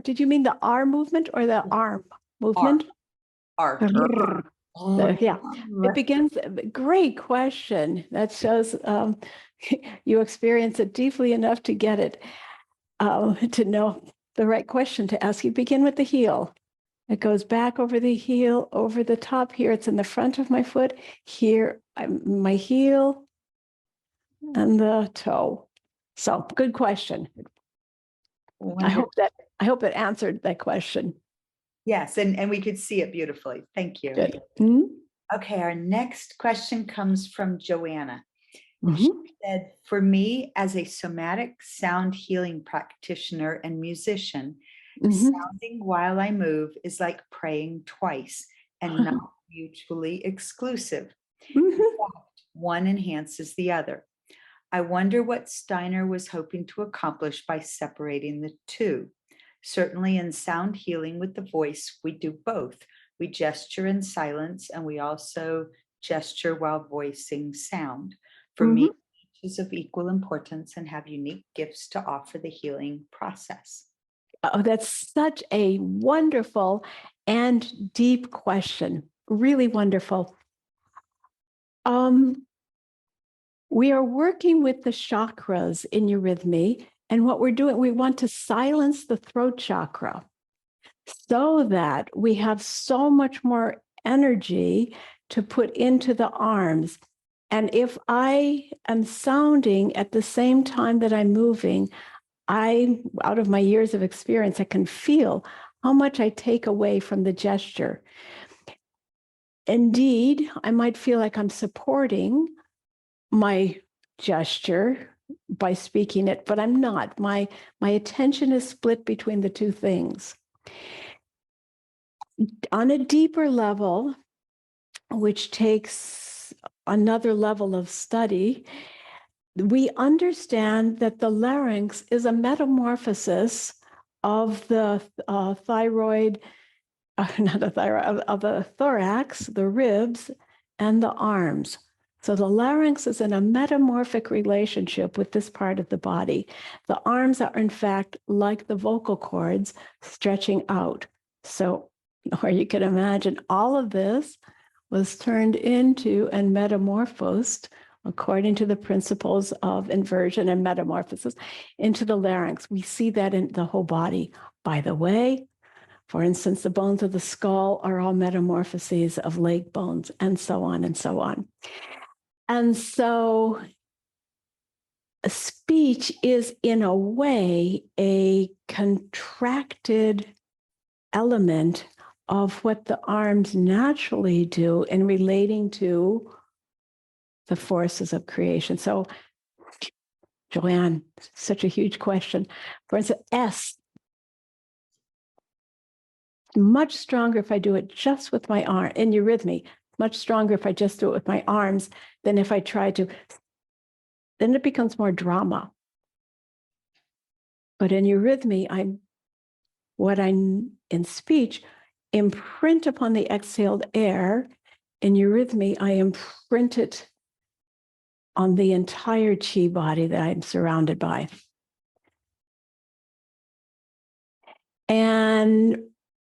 did you mean the R movement or the arm movement? R. Yeah, it begins, great question. That shows you experience it deeply enough to get it, to know the right question to ask. You begin with the heel. It goes back over the heel, over the top here. It's in the front of my foot. Here, my heel and the toe. So good question. I hope it answered that question. Yes, and we could see it beautifully. Thank you. Good. Mm-hmm. Okay, our next question comes from Joanna. Mm-hmm. She said, for me, as a somatic sound healing practitioner and musician, sounding while I move is like praying twice and not mutually exclusive. In fact, one enhances the other. I wonder what Steiner was hoping to accomplish by separating the two. Certainly in sound healing with the voice, we do both. We gesture in silence and we also gesture while voicing sound. For me, each is of equal importance and have unique gifts to offer the healing process. Oh, that's such a wonderful and deep question. Really wonderful. We are working with the chakras in Eurythmy, and what we're doing, we want to silence the throat chakra so that we have so much more energy to put into the arms. And if I am sounding at the same time that I'm moving, out of my years of experience, I can feel how much I take away from the gesture. Indeed, I might feel like I'm supporting my gesture by speaking it, but I'm not. My attention is split between the two things. On a deeper level, which takes another level of study, we understand that the larynx is a metamorphosis of the thyroid, not the thyroid, of the thorax, the ribs, and the arms. So the larynx is in a metamorphic relationship with this part of the body. The arms are, in fact, like the vocal cords stretching out. So, or you can imagine all of this was turned into and metamorphosed according to the principles of inversion and metamorphosis into the larynx. We see that in the whole body. By the way, for instance, the bones of the skull are all metamorphoses of leg bones, and so on and so on. And so speech is, in a way, a contracted element of what the arms naturally do in relating to the forces of creation. So, Joanne, such a huge question. For instance, S, much stronger if I do it just with my arm. In Eurythmy, much stronger if I just do it with my arms than if I try to. Then it becomes more drama. But in Eurythmy, in speech, imprint upon the exhaled air. In Eurythmy, I imprint it on the entire chi body that I'm surrounded by. and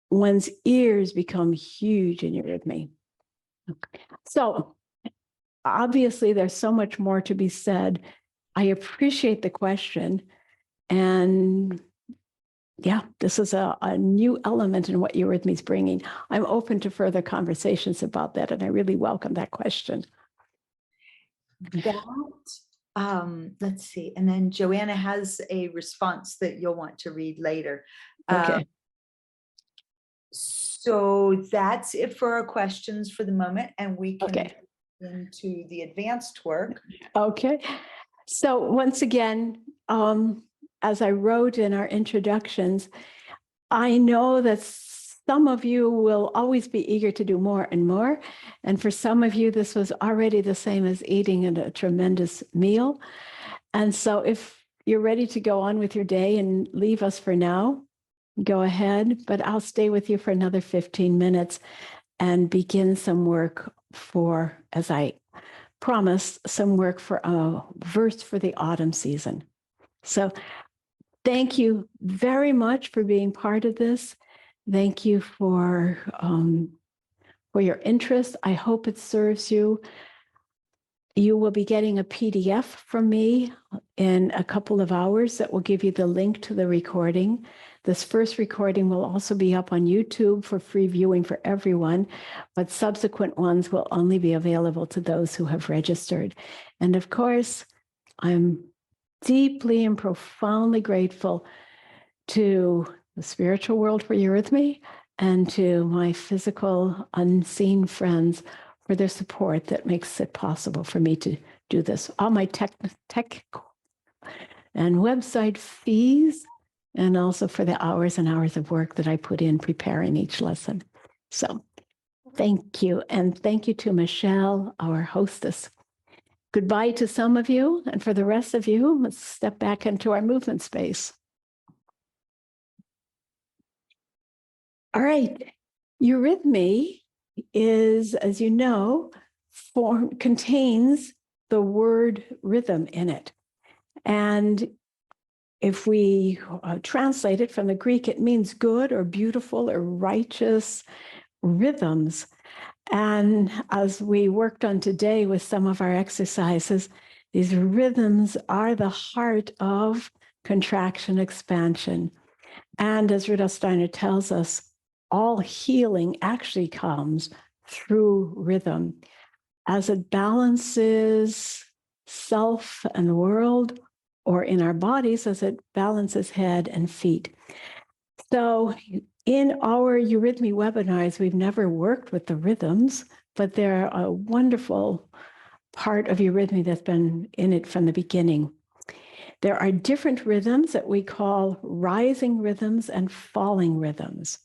one's ears become huge in Eurythmy. So obviously, there's so much more to be said. I appreciate the question. And yeah, this is a new element in what Eurythmy is bringing. I'm open to further conversations about that, and I really welcome that question. Let's see. And then Joanna has a response that you'll want to read later. Okay. So that's it for our questions for the moment, and we can Okay. move into the advanced work. Okay. So once again, as I wrote in our introductions, I know that some of you will always be eager to do more and more. And for some of you, this was already the same as eating a tremendous meal. And so if you're ready to go on with your day and leave us for now, go ahead. But I'll stay with you for another 15 minutes and begin some work for, as I promised, some work for a verse for the autumn season. So thank you very much for being part of this. Thank you for your interest. I hope it serves you. You will be getting a PDF from me in a couple of hours that will give you the link to the recording. This first recording will also be up on YouTube for free viewing for everyone, but subsequent ones will only be available to those who have registered. And of course, I'm deeply and profoundly grateful to the spiritual world for Eurythmy and to my physical unseen friends for their support that makes it possible for me to do this. All my tech and website fees, and also for the hours and hours of work that I put in preparing each lesson. So thank you. And thank you to Michelle, our hostess. Goodbye to some of you. And for the rest of you, let's step back into our movement space. All right. Eurythmy is, as you know, contains the word rhythm in it. And if we translate it from the Greek, it means good or beautiful or righteous rhythms. And as we worked on today with some of our exercises, these rhythms are the heart of contraction, expansion. And as Rudolf Steiner tells us, all healing actually comes through rhythm as it balances self and the world, or in our bodies as it balances head and feet. So in our Eurythmy webinars, we've never worked with the rhythms, but they're a wonderful part of Eurythmy that's been in it from the beginning. There are different rhythms that we call rising rhythms and falling rhythms.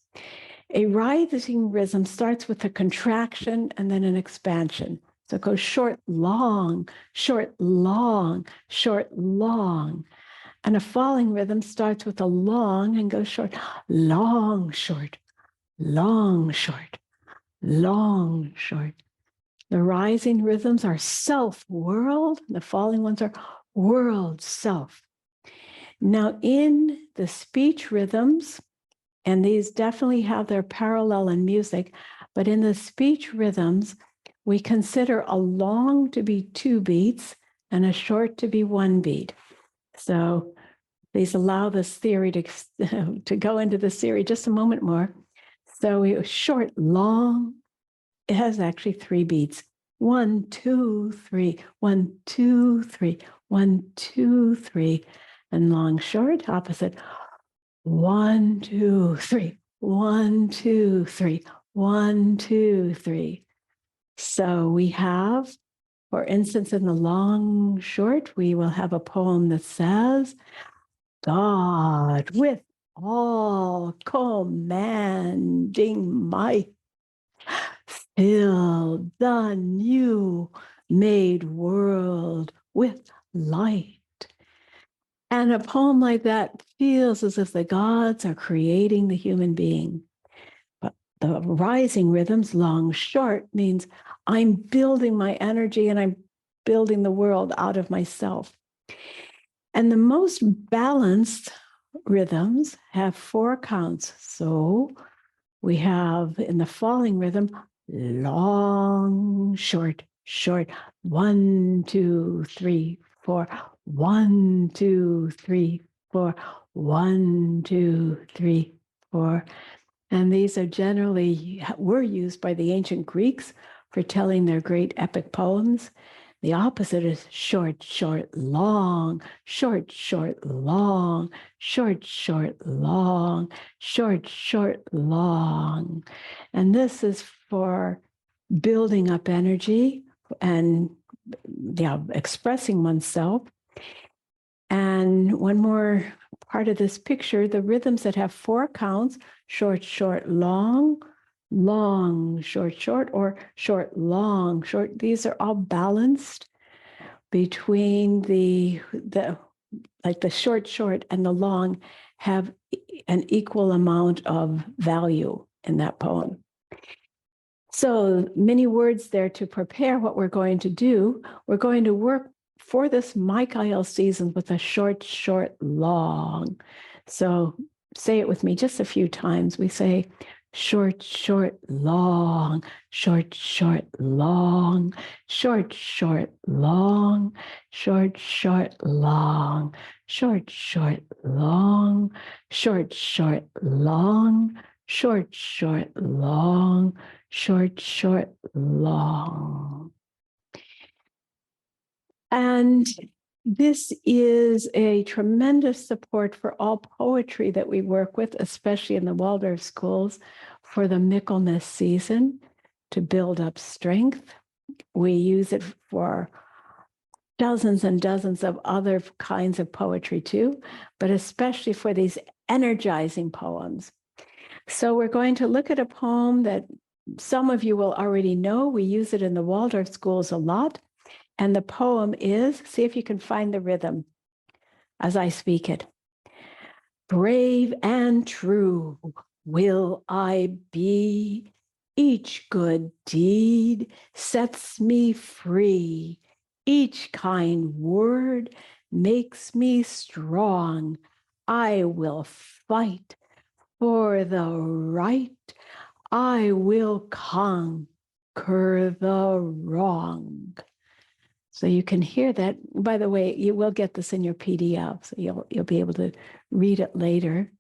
A rising rhythm starts with a contraction and then an expansion. So it goes short, long, short, long, short, long. And a falling rhythm starts with a long and goes short, long, short, long, short, long, short. The rising rhythms are self, world. The falling ones are world, self. Now, in the speech rhythms, and these definitely have their parallel in music, but in the speech rhythms, we consider a long to be 2 beats and a short to be 1 beat. So please allow this theory to go into this theory just a moment more. So short, long, it has actually 3 beats. 1, 2, 3, 1, 2, 3, 1, 2, 3, and long, short, opposite. 1, 2, 3, 1, 2, 3, 1, 2, 3. So we have, for instance, in the long, short, we will have a poem that says, God with all commanding might filled the new made world with light. And a poem like that feels as if the gods are creating the human being. But the rising rhythms, long, short, means I'm building my energy and I'm building the world out of myself. And the most balanced rhythms have 4 counts. So we have in the falling rhythm, long, short, short. 1, 2, 3, 4. 1, 2, 3, 4. 1, 2, 3, 4. And these are generally were used by the ancient Greeks for telling their great epic poems. The opposite is short, short, long, short, short, long, short, short, long, short, short, long. And this is for building up energy and expressing oneself. And one more part of this picture, the rhythms that have 4 counts, short, short, long, long, short, short, or short, long, short. These are all balanced between the short, short and the long have an equal amount of value in that poem. So many words there to prepare what we're going to do. We're going to work for this Michael season with a short, short, long. So say it with me just a few times. We say short, short, long, short, short, long, short, short, long, short, short, long, short, short, long, short, short, long, short, short, long, short, short, long. And this is a tremendous support for all poetry that we work with, especially in the Waldorf schools, for the Michaelmas season to build up strength. We use it for dozens and dozens of other kinds of poetry too, but especially for these energizing poems. So we're going to look at a poem that some of you will already know. We use it in the Waldorf schools a lot. And the poem is, see if you can find the rhythm as I speak it. Brave and true will I be. Each good deed sets me free. Each kind word makes me strong. I will fight for the right. I will conquer the wrong. So you can hear that. By the way, you will get this in your PDF, so you'll be able to read it later.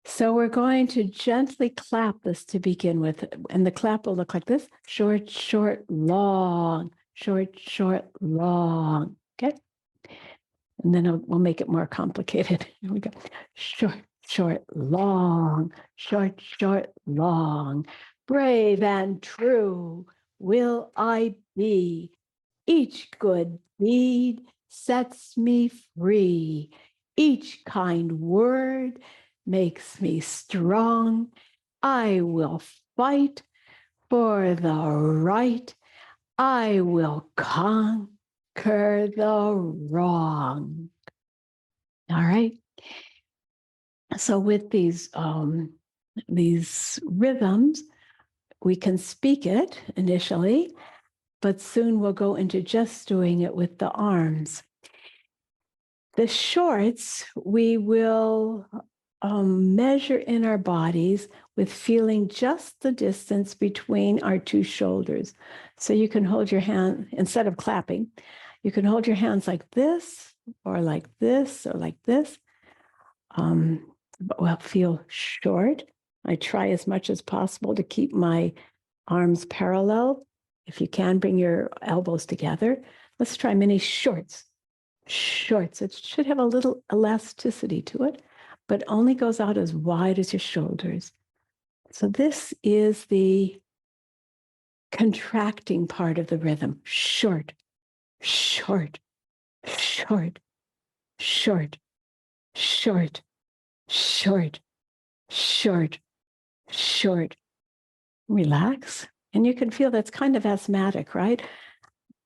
So we're going to gently clap this to begin with, and the clap will look like this: short, short, long, short, short, long. Okay, and then we'll make it more complicated. Here we go: short, short, long, short, short, long. Brave and true will I be. Each good deed sets me free. Each kind word makes me strong. I will fight for the right. I will conquer the wrong. All right. So with these rhythms, we can speak it initially, but soon we'll go into just doing it with the arms. The shorts, we will measure in our bodies with feeling just the distance between our 2 shoulders. So you can hold your hand, instead of clapping, you can hold your hands like this, or like this, or like this. But we'll feel short. I try as much as possible to keep my arms parallel. If you can, bring your elbows together. Let's try mini shorts. Shorts. It should have a little elasticity to it, but only goes out as wide as your shoulders. So this is the contracting part of the rhythm. Short, short, short, short, short, short, short, short. Relax. And you can feel that's kind of asthmatic, right?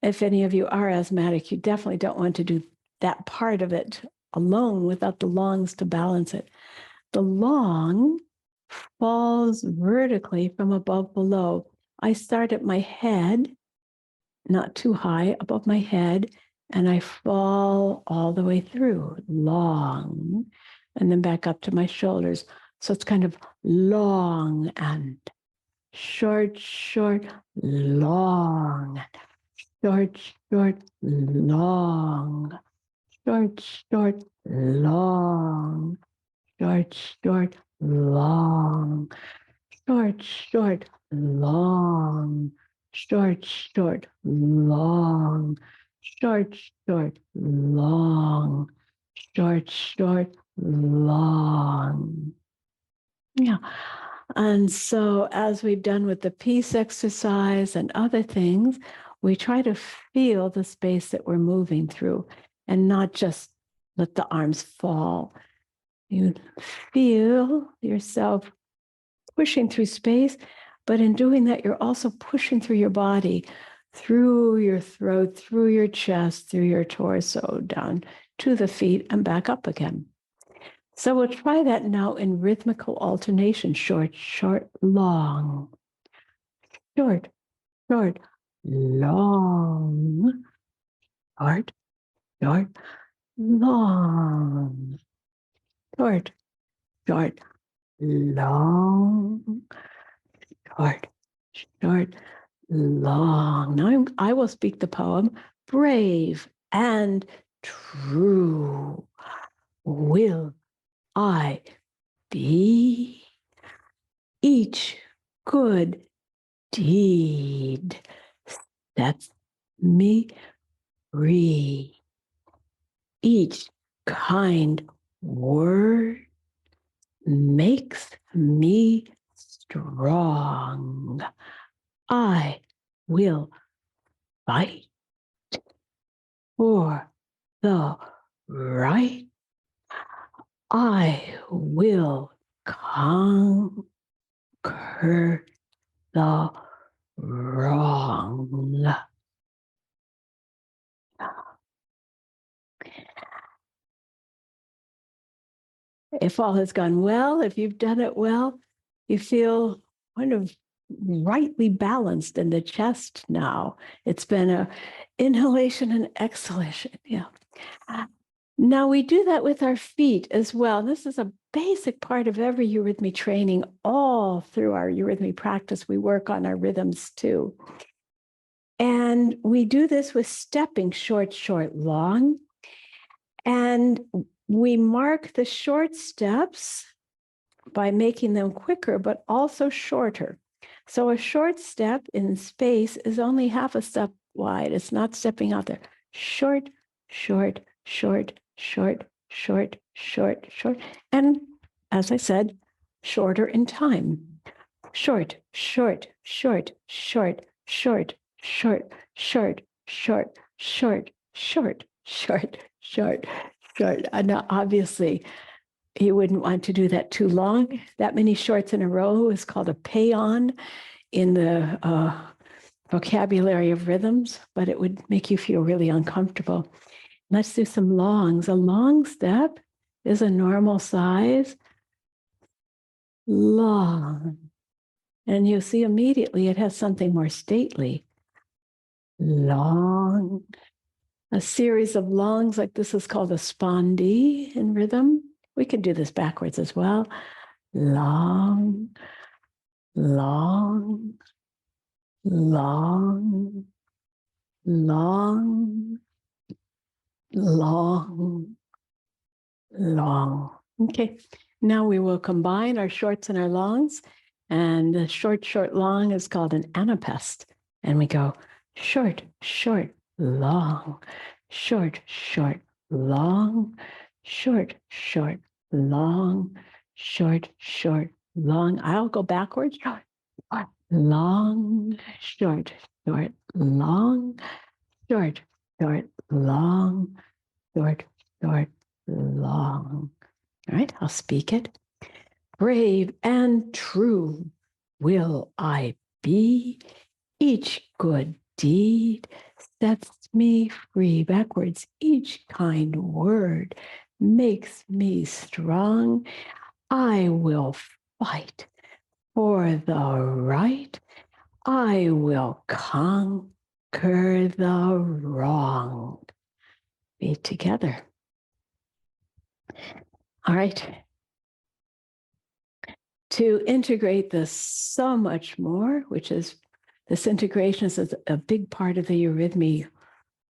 If any of you are asthmatic, you definitely don't want to do that part of it alone without the longs to balance it. The long falls vertically from above below. I start at my head, not too high, above my head, and I fall all the way through. Long, and then back up to my shoulders. So it's kind of long and short, short, long, short, short, long, short, short, long, short, short, long, short, short, long, short, short, long, short, short, long, short, short, long. Yeah. And so as we've done with the peace exercise and other things, we try to feel the space that we're moving through and not just let the arms fall. You feel yourself pushing through space, but in doing that, you're also pushing through your body, through your throat, through your chest, through your torso, down to the feet and back up again. So we'll try that now in rhythmical alternation, short, short, long, short, short, long, short, short, long, short, short, long, short, short, long. Now I will speak the poem, brave and true will I be. Each good deed sets me free. Each kind word makes me strong. I will fight for the right. I will conquer the wrong. If all has gone well, if you've done it well, you feel kind of rightly balanced in the chest now. It's been a inhalation and exhalation. Yeah. Now we do that with our feet as well. This is a basic part of every Eurythmy training. All through our Eurythmy practice, we work on our rhythms too. And we do this with stepping short, short, long. And we mark the short steps by making them quicker, but also shorter. So a short step in space is only half a step wide. It's not stepping out there. Short, short, short, short, short, short, short. And as I said, shorter in time. Short, short, short, short, short, short, short, short, short, short, short, short, short. And obviously, you wouldn't want to do that too long. That many shorts in a row is called a paean in the vocabulary of rhythms, but it would make you feel really uncomfortable. Let's do some longs. A long step is a normal size. Long. And you'll see immediately it has something more stately. Long. A series of longs like this is called a spondee in rhythm. We can do this backwards as well. Long, long, long, long, long, long. Okay, now we will combine our shorts and our longs. And the short, short, long is called an anapest. And we go short, short, long, short, short, long, short, short, long, short, short, long. I'll go backwards. Long, short, short, long, short, short, long, short, short, long. All right, I'll speak it. Brave and true will I be. Each good deed sets me free. Backwards, each kind word makes me strong. I will fight for the right. I will conquer the wrong. Be together. All right. To integrate this so much more, which is this integration is a big part of the Eurythmy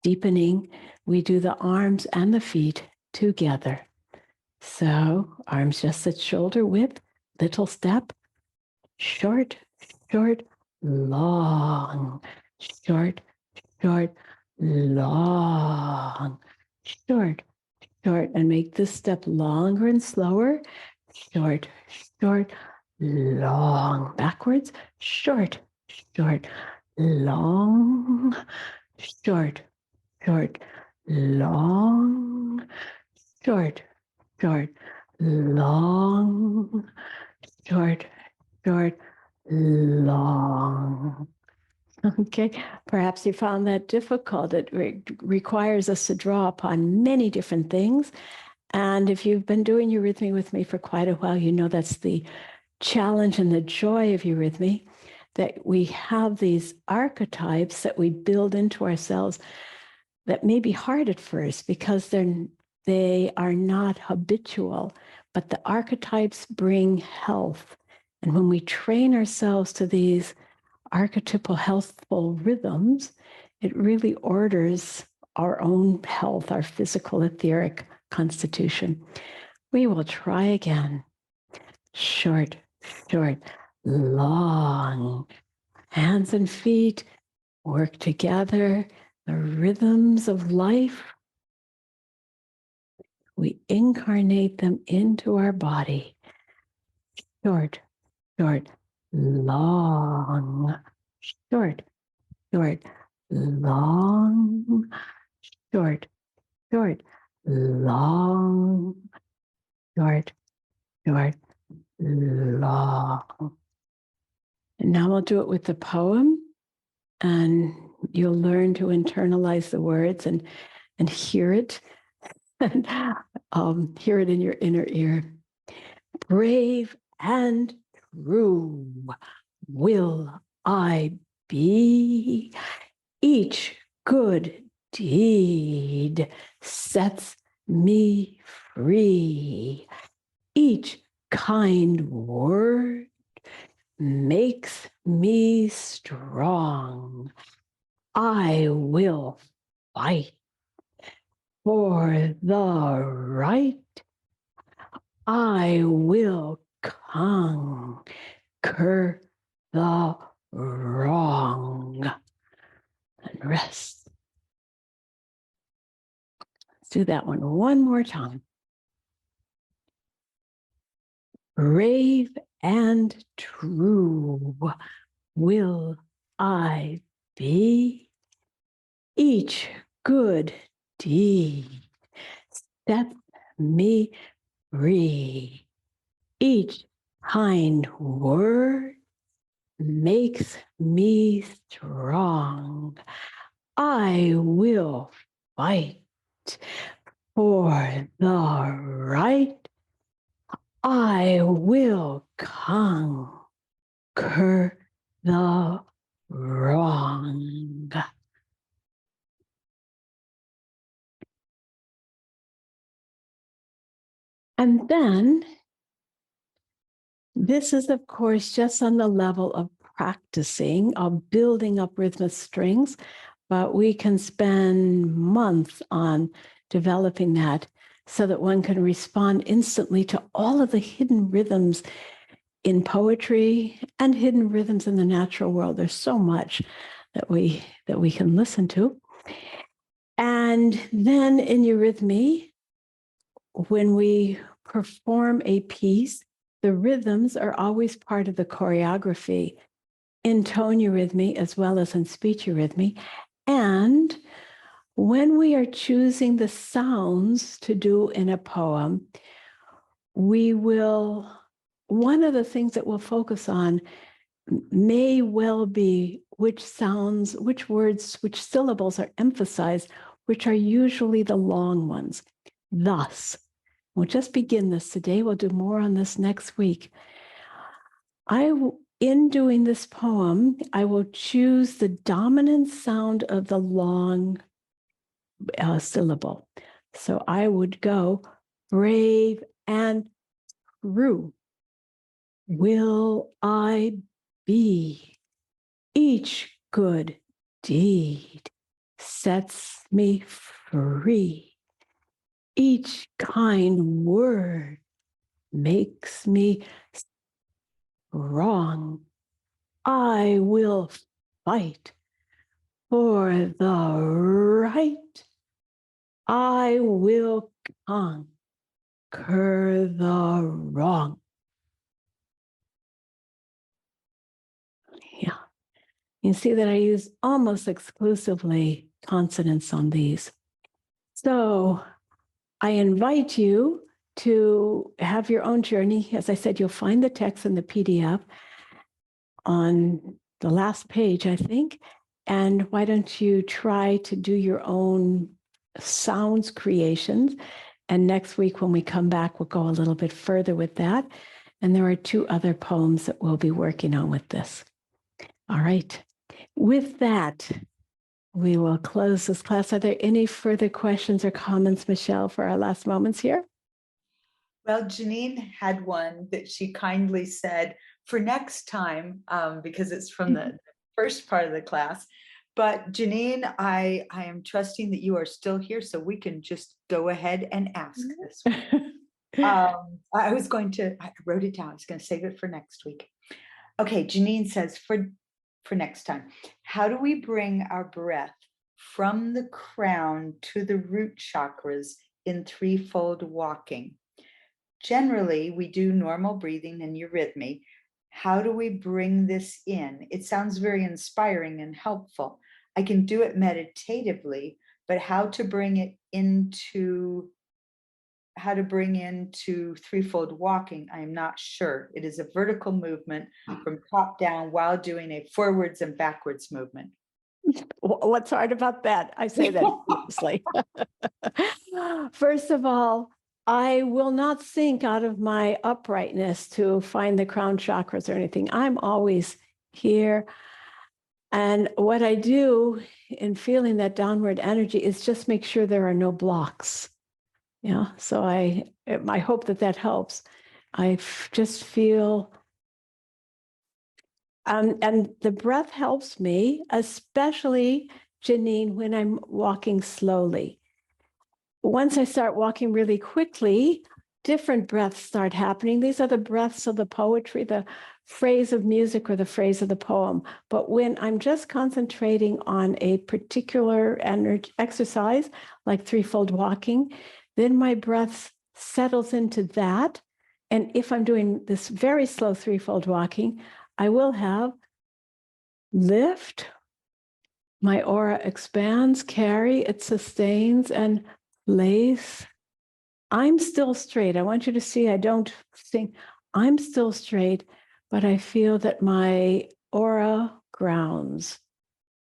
deepening. We do the arms and the feet together. So arms just at shoulder width, little step, short, short, long, short, short, long, short, short, and make this step longer and slower. Short, short, long, backwards, short, short, long, short, short, long, short, short, long, short, short, long. Okay, perhaps you found that difficult. It requires us to draw upon many different things. And if you've been doing Eurythmy with me for quite a while, you know that's the challenge and the joy of Eurythmy, that we have these archetypes that we build into ourselves that may be hard at first because they are not habitual, but the archetypes bring health. And when we train ourselves to these archetypal healthful rhythms, it really orders our own health, our physical etheric constitution. We will try again. Short, short, long. Hands and feet work together. The rhythms of life, we incarnate them into our body. Short, short, long. Short, short, long. Short, short, long. Short, short, long. And now we'll do it with the poem, and you'll learn to internalize the words and hear it, and hear it in your inner ear. Brave and true will I be. Each good deed sets me free. Each kind word makes me strong. I will fight for the right. I will conquer the wrong. And rest. Let's do that one more time. Brave and true will I be. Each good deed sets me free. Each kind word makes me strong. I will fight for the right. I will conquer the wrong. And then this is, of course, just on the level of practicing, of building up rhythmic strings, but we can spend months on developing that so that one can respond instantly to all of the hidden rhythms in poetry and hidden rhythms in the natural world. There's so much that we can listen to. And then in Eurythmy, when we perform a piece, the rhythms are always part of the choreography in tone eurythmy as well as in speech eurythmy. And when we are choosing the sounds to do in a poem, we will, one of the things that we'll focus on may well be which sounds, which words, which syllables are emphasized, which are usually the long ones. Thus, we'll just begin this today. We'll do more on this next week. In doing this poem, I will choose the dominant sound of the long syllable. So I would go brave and true will I be. Each good deed sets me free. Each kind word makes me strong. I will fight for the right. I will conquer the wrong. Yeah. You see that I use almost exclusively consonants on these. So I invite you to have your own journey. As I said, you'll find the text in the PDF on the last page, I think. And why don't you try to do your own sounds creations? And next week, when we come back, we'll go a little bit further with that. And there are 2 other poems that we'll be working on with this. All right. With that, we will close this class. Are there any further questions or comments, Michelle, for our last moments here? Well, Janine had one that she kindly said for next time, because it's from the first part of the class. But Janine, I am trusting that you are still here, so we can just go ahead and ask this one. I wrote it down. I was going to save it for next week. Okay, Janine says for next time, how do we bring our breath from the crown to the root chakras in threefold walking? Generally, we do normal breathing and Eurythmy. How do we bring this in? It sounds very inspiring and helpful. I can do it meditatively, but how to bring into threefold walking, I am not sure. It is a vertical movement from top down while doing a forwards and backwards movement. What's hard about that? I say that seriously. First of all, I will not think out of my uprightness to find the crown chakras or anything. I'm always here. And what I do in feeling that downward energy is just make sure there are no blocks. Yeah. So I hope that helps. I just feel, and the breath helps me, especially, Janine, when I'm walking slowly. Once I start walking really quickly, different breaths start happening. These are the breaths of the poetry, the phrase of music or the phrase of the poem. But when I'm just concentrating on a particular energy exercise, like threefold walking, then my breath settles into that. And if I'm doing this very slow threefold walking, I will have lift, my aura expands, carry, it sustains, and lace. I'm still straight. I want you to see, I don't think I'm still straight, but I feel that my aura grounds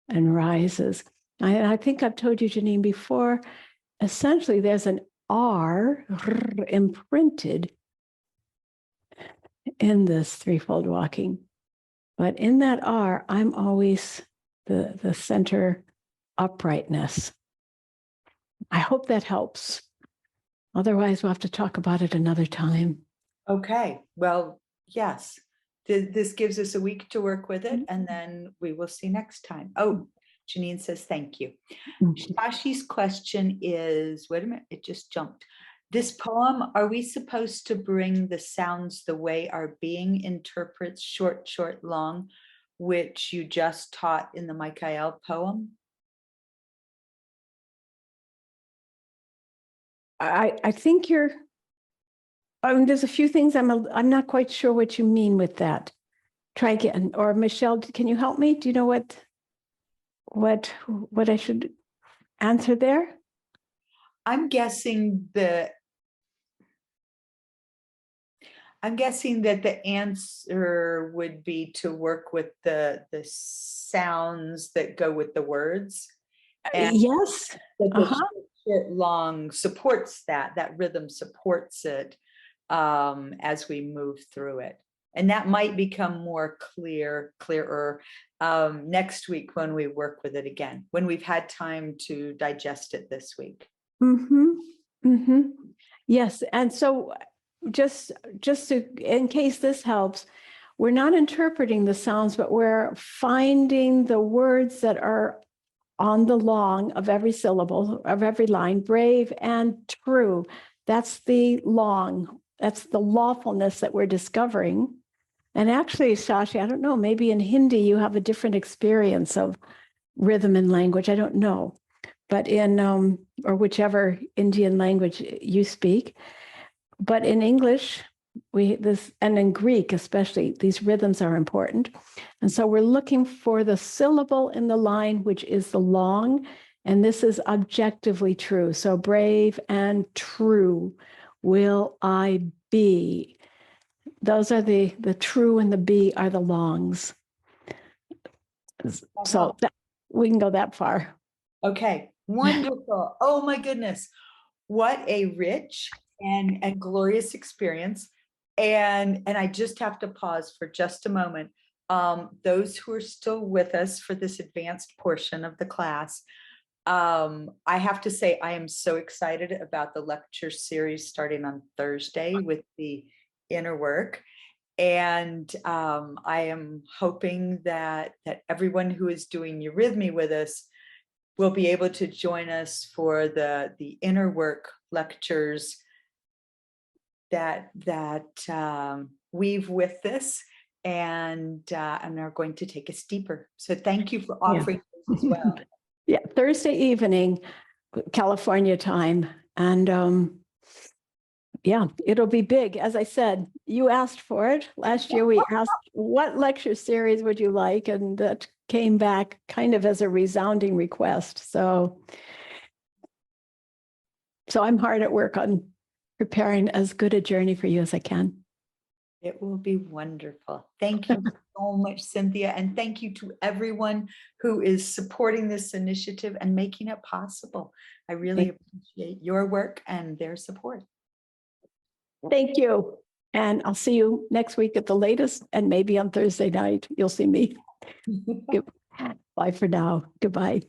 and rises. I think I've told you, Janine, before, essentially there's an R imprinted in this threefold walking. But in that R, I'm always the center uprightness. I hope that helps. Otherwise, we'll have to talk about it another time. Okay, well, yes. This gives us a week to work with it, and then we will see next time. Oh, Janine says thank you. Shashi's question is, wait a minute, it just jumped. This poem, are we supposed to bring the sounds the way our being interprets short, short, long, which you just taught in the Michael poem? I think you're, there's a few things I'm not quite sure what you mean with that. Try again. Or Michelle, can you help me? Do you know what I should answer there? I'm guessing that the answer would be to work with the sounds that go with the words. And yes. that the short, long supports that rhythm supports it as we move through it. And that might become more clearer next week when we work with it again, when we've had time to digest it this week. Yes. And so just in case this helps, we're not interpreting the sounds, but we're finding the words that are on the long of every syllable, of every line, brave and true. That's the long. That's the lawfulness that we're discovering. And actually, Shashi, I don't know, maybe in Hindi you have a different experience of rhythm and language. I don't know. But in, or whichever Indian language you speak, but in English, and in Greek especially, these rhythms are important. And so we're looking for the syllable in the line, which is the long, and this is objectively true. So brave and true will I be. Those are the true and the be are the longs. So we can go that far. Okay, wonderful. Oh my goodness. What a rich and glorious experience. And I just have to pause for just a moment. Those who are still with us for this advanced portion of the class, I have to say I am so excited about the lecture series starting on Thursday with the inner work. And I am hoping that everyone who is doing Eurythmy with us will be able to join us for the inner work lectures that weave with this and are going to take us deeper. So thank you for offering those as well. Yeah, Thursday evening, California time. And yeah, it'll be big. As I said, you asked for it. Last year we asked, what lecture series would you like? And that came back kind of as a resounding request. So I'm hard at work on preparing as good a journey for you as I can. It will be wonderful. Thank you so much, Cynthia. And thank you to everyone who is supporting this initiative and making it possible. I really appreciate your work and their support. Thank you. And I'll see you next week at the latest, and maybe on Thursday night, you'll see me. Bye for now. Goodbye.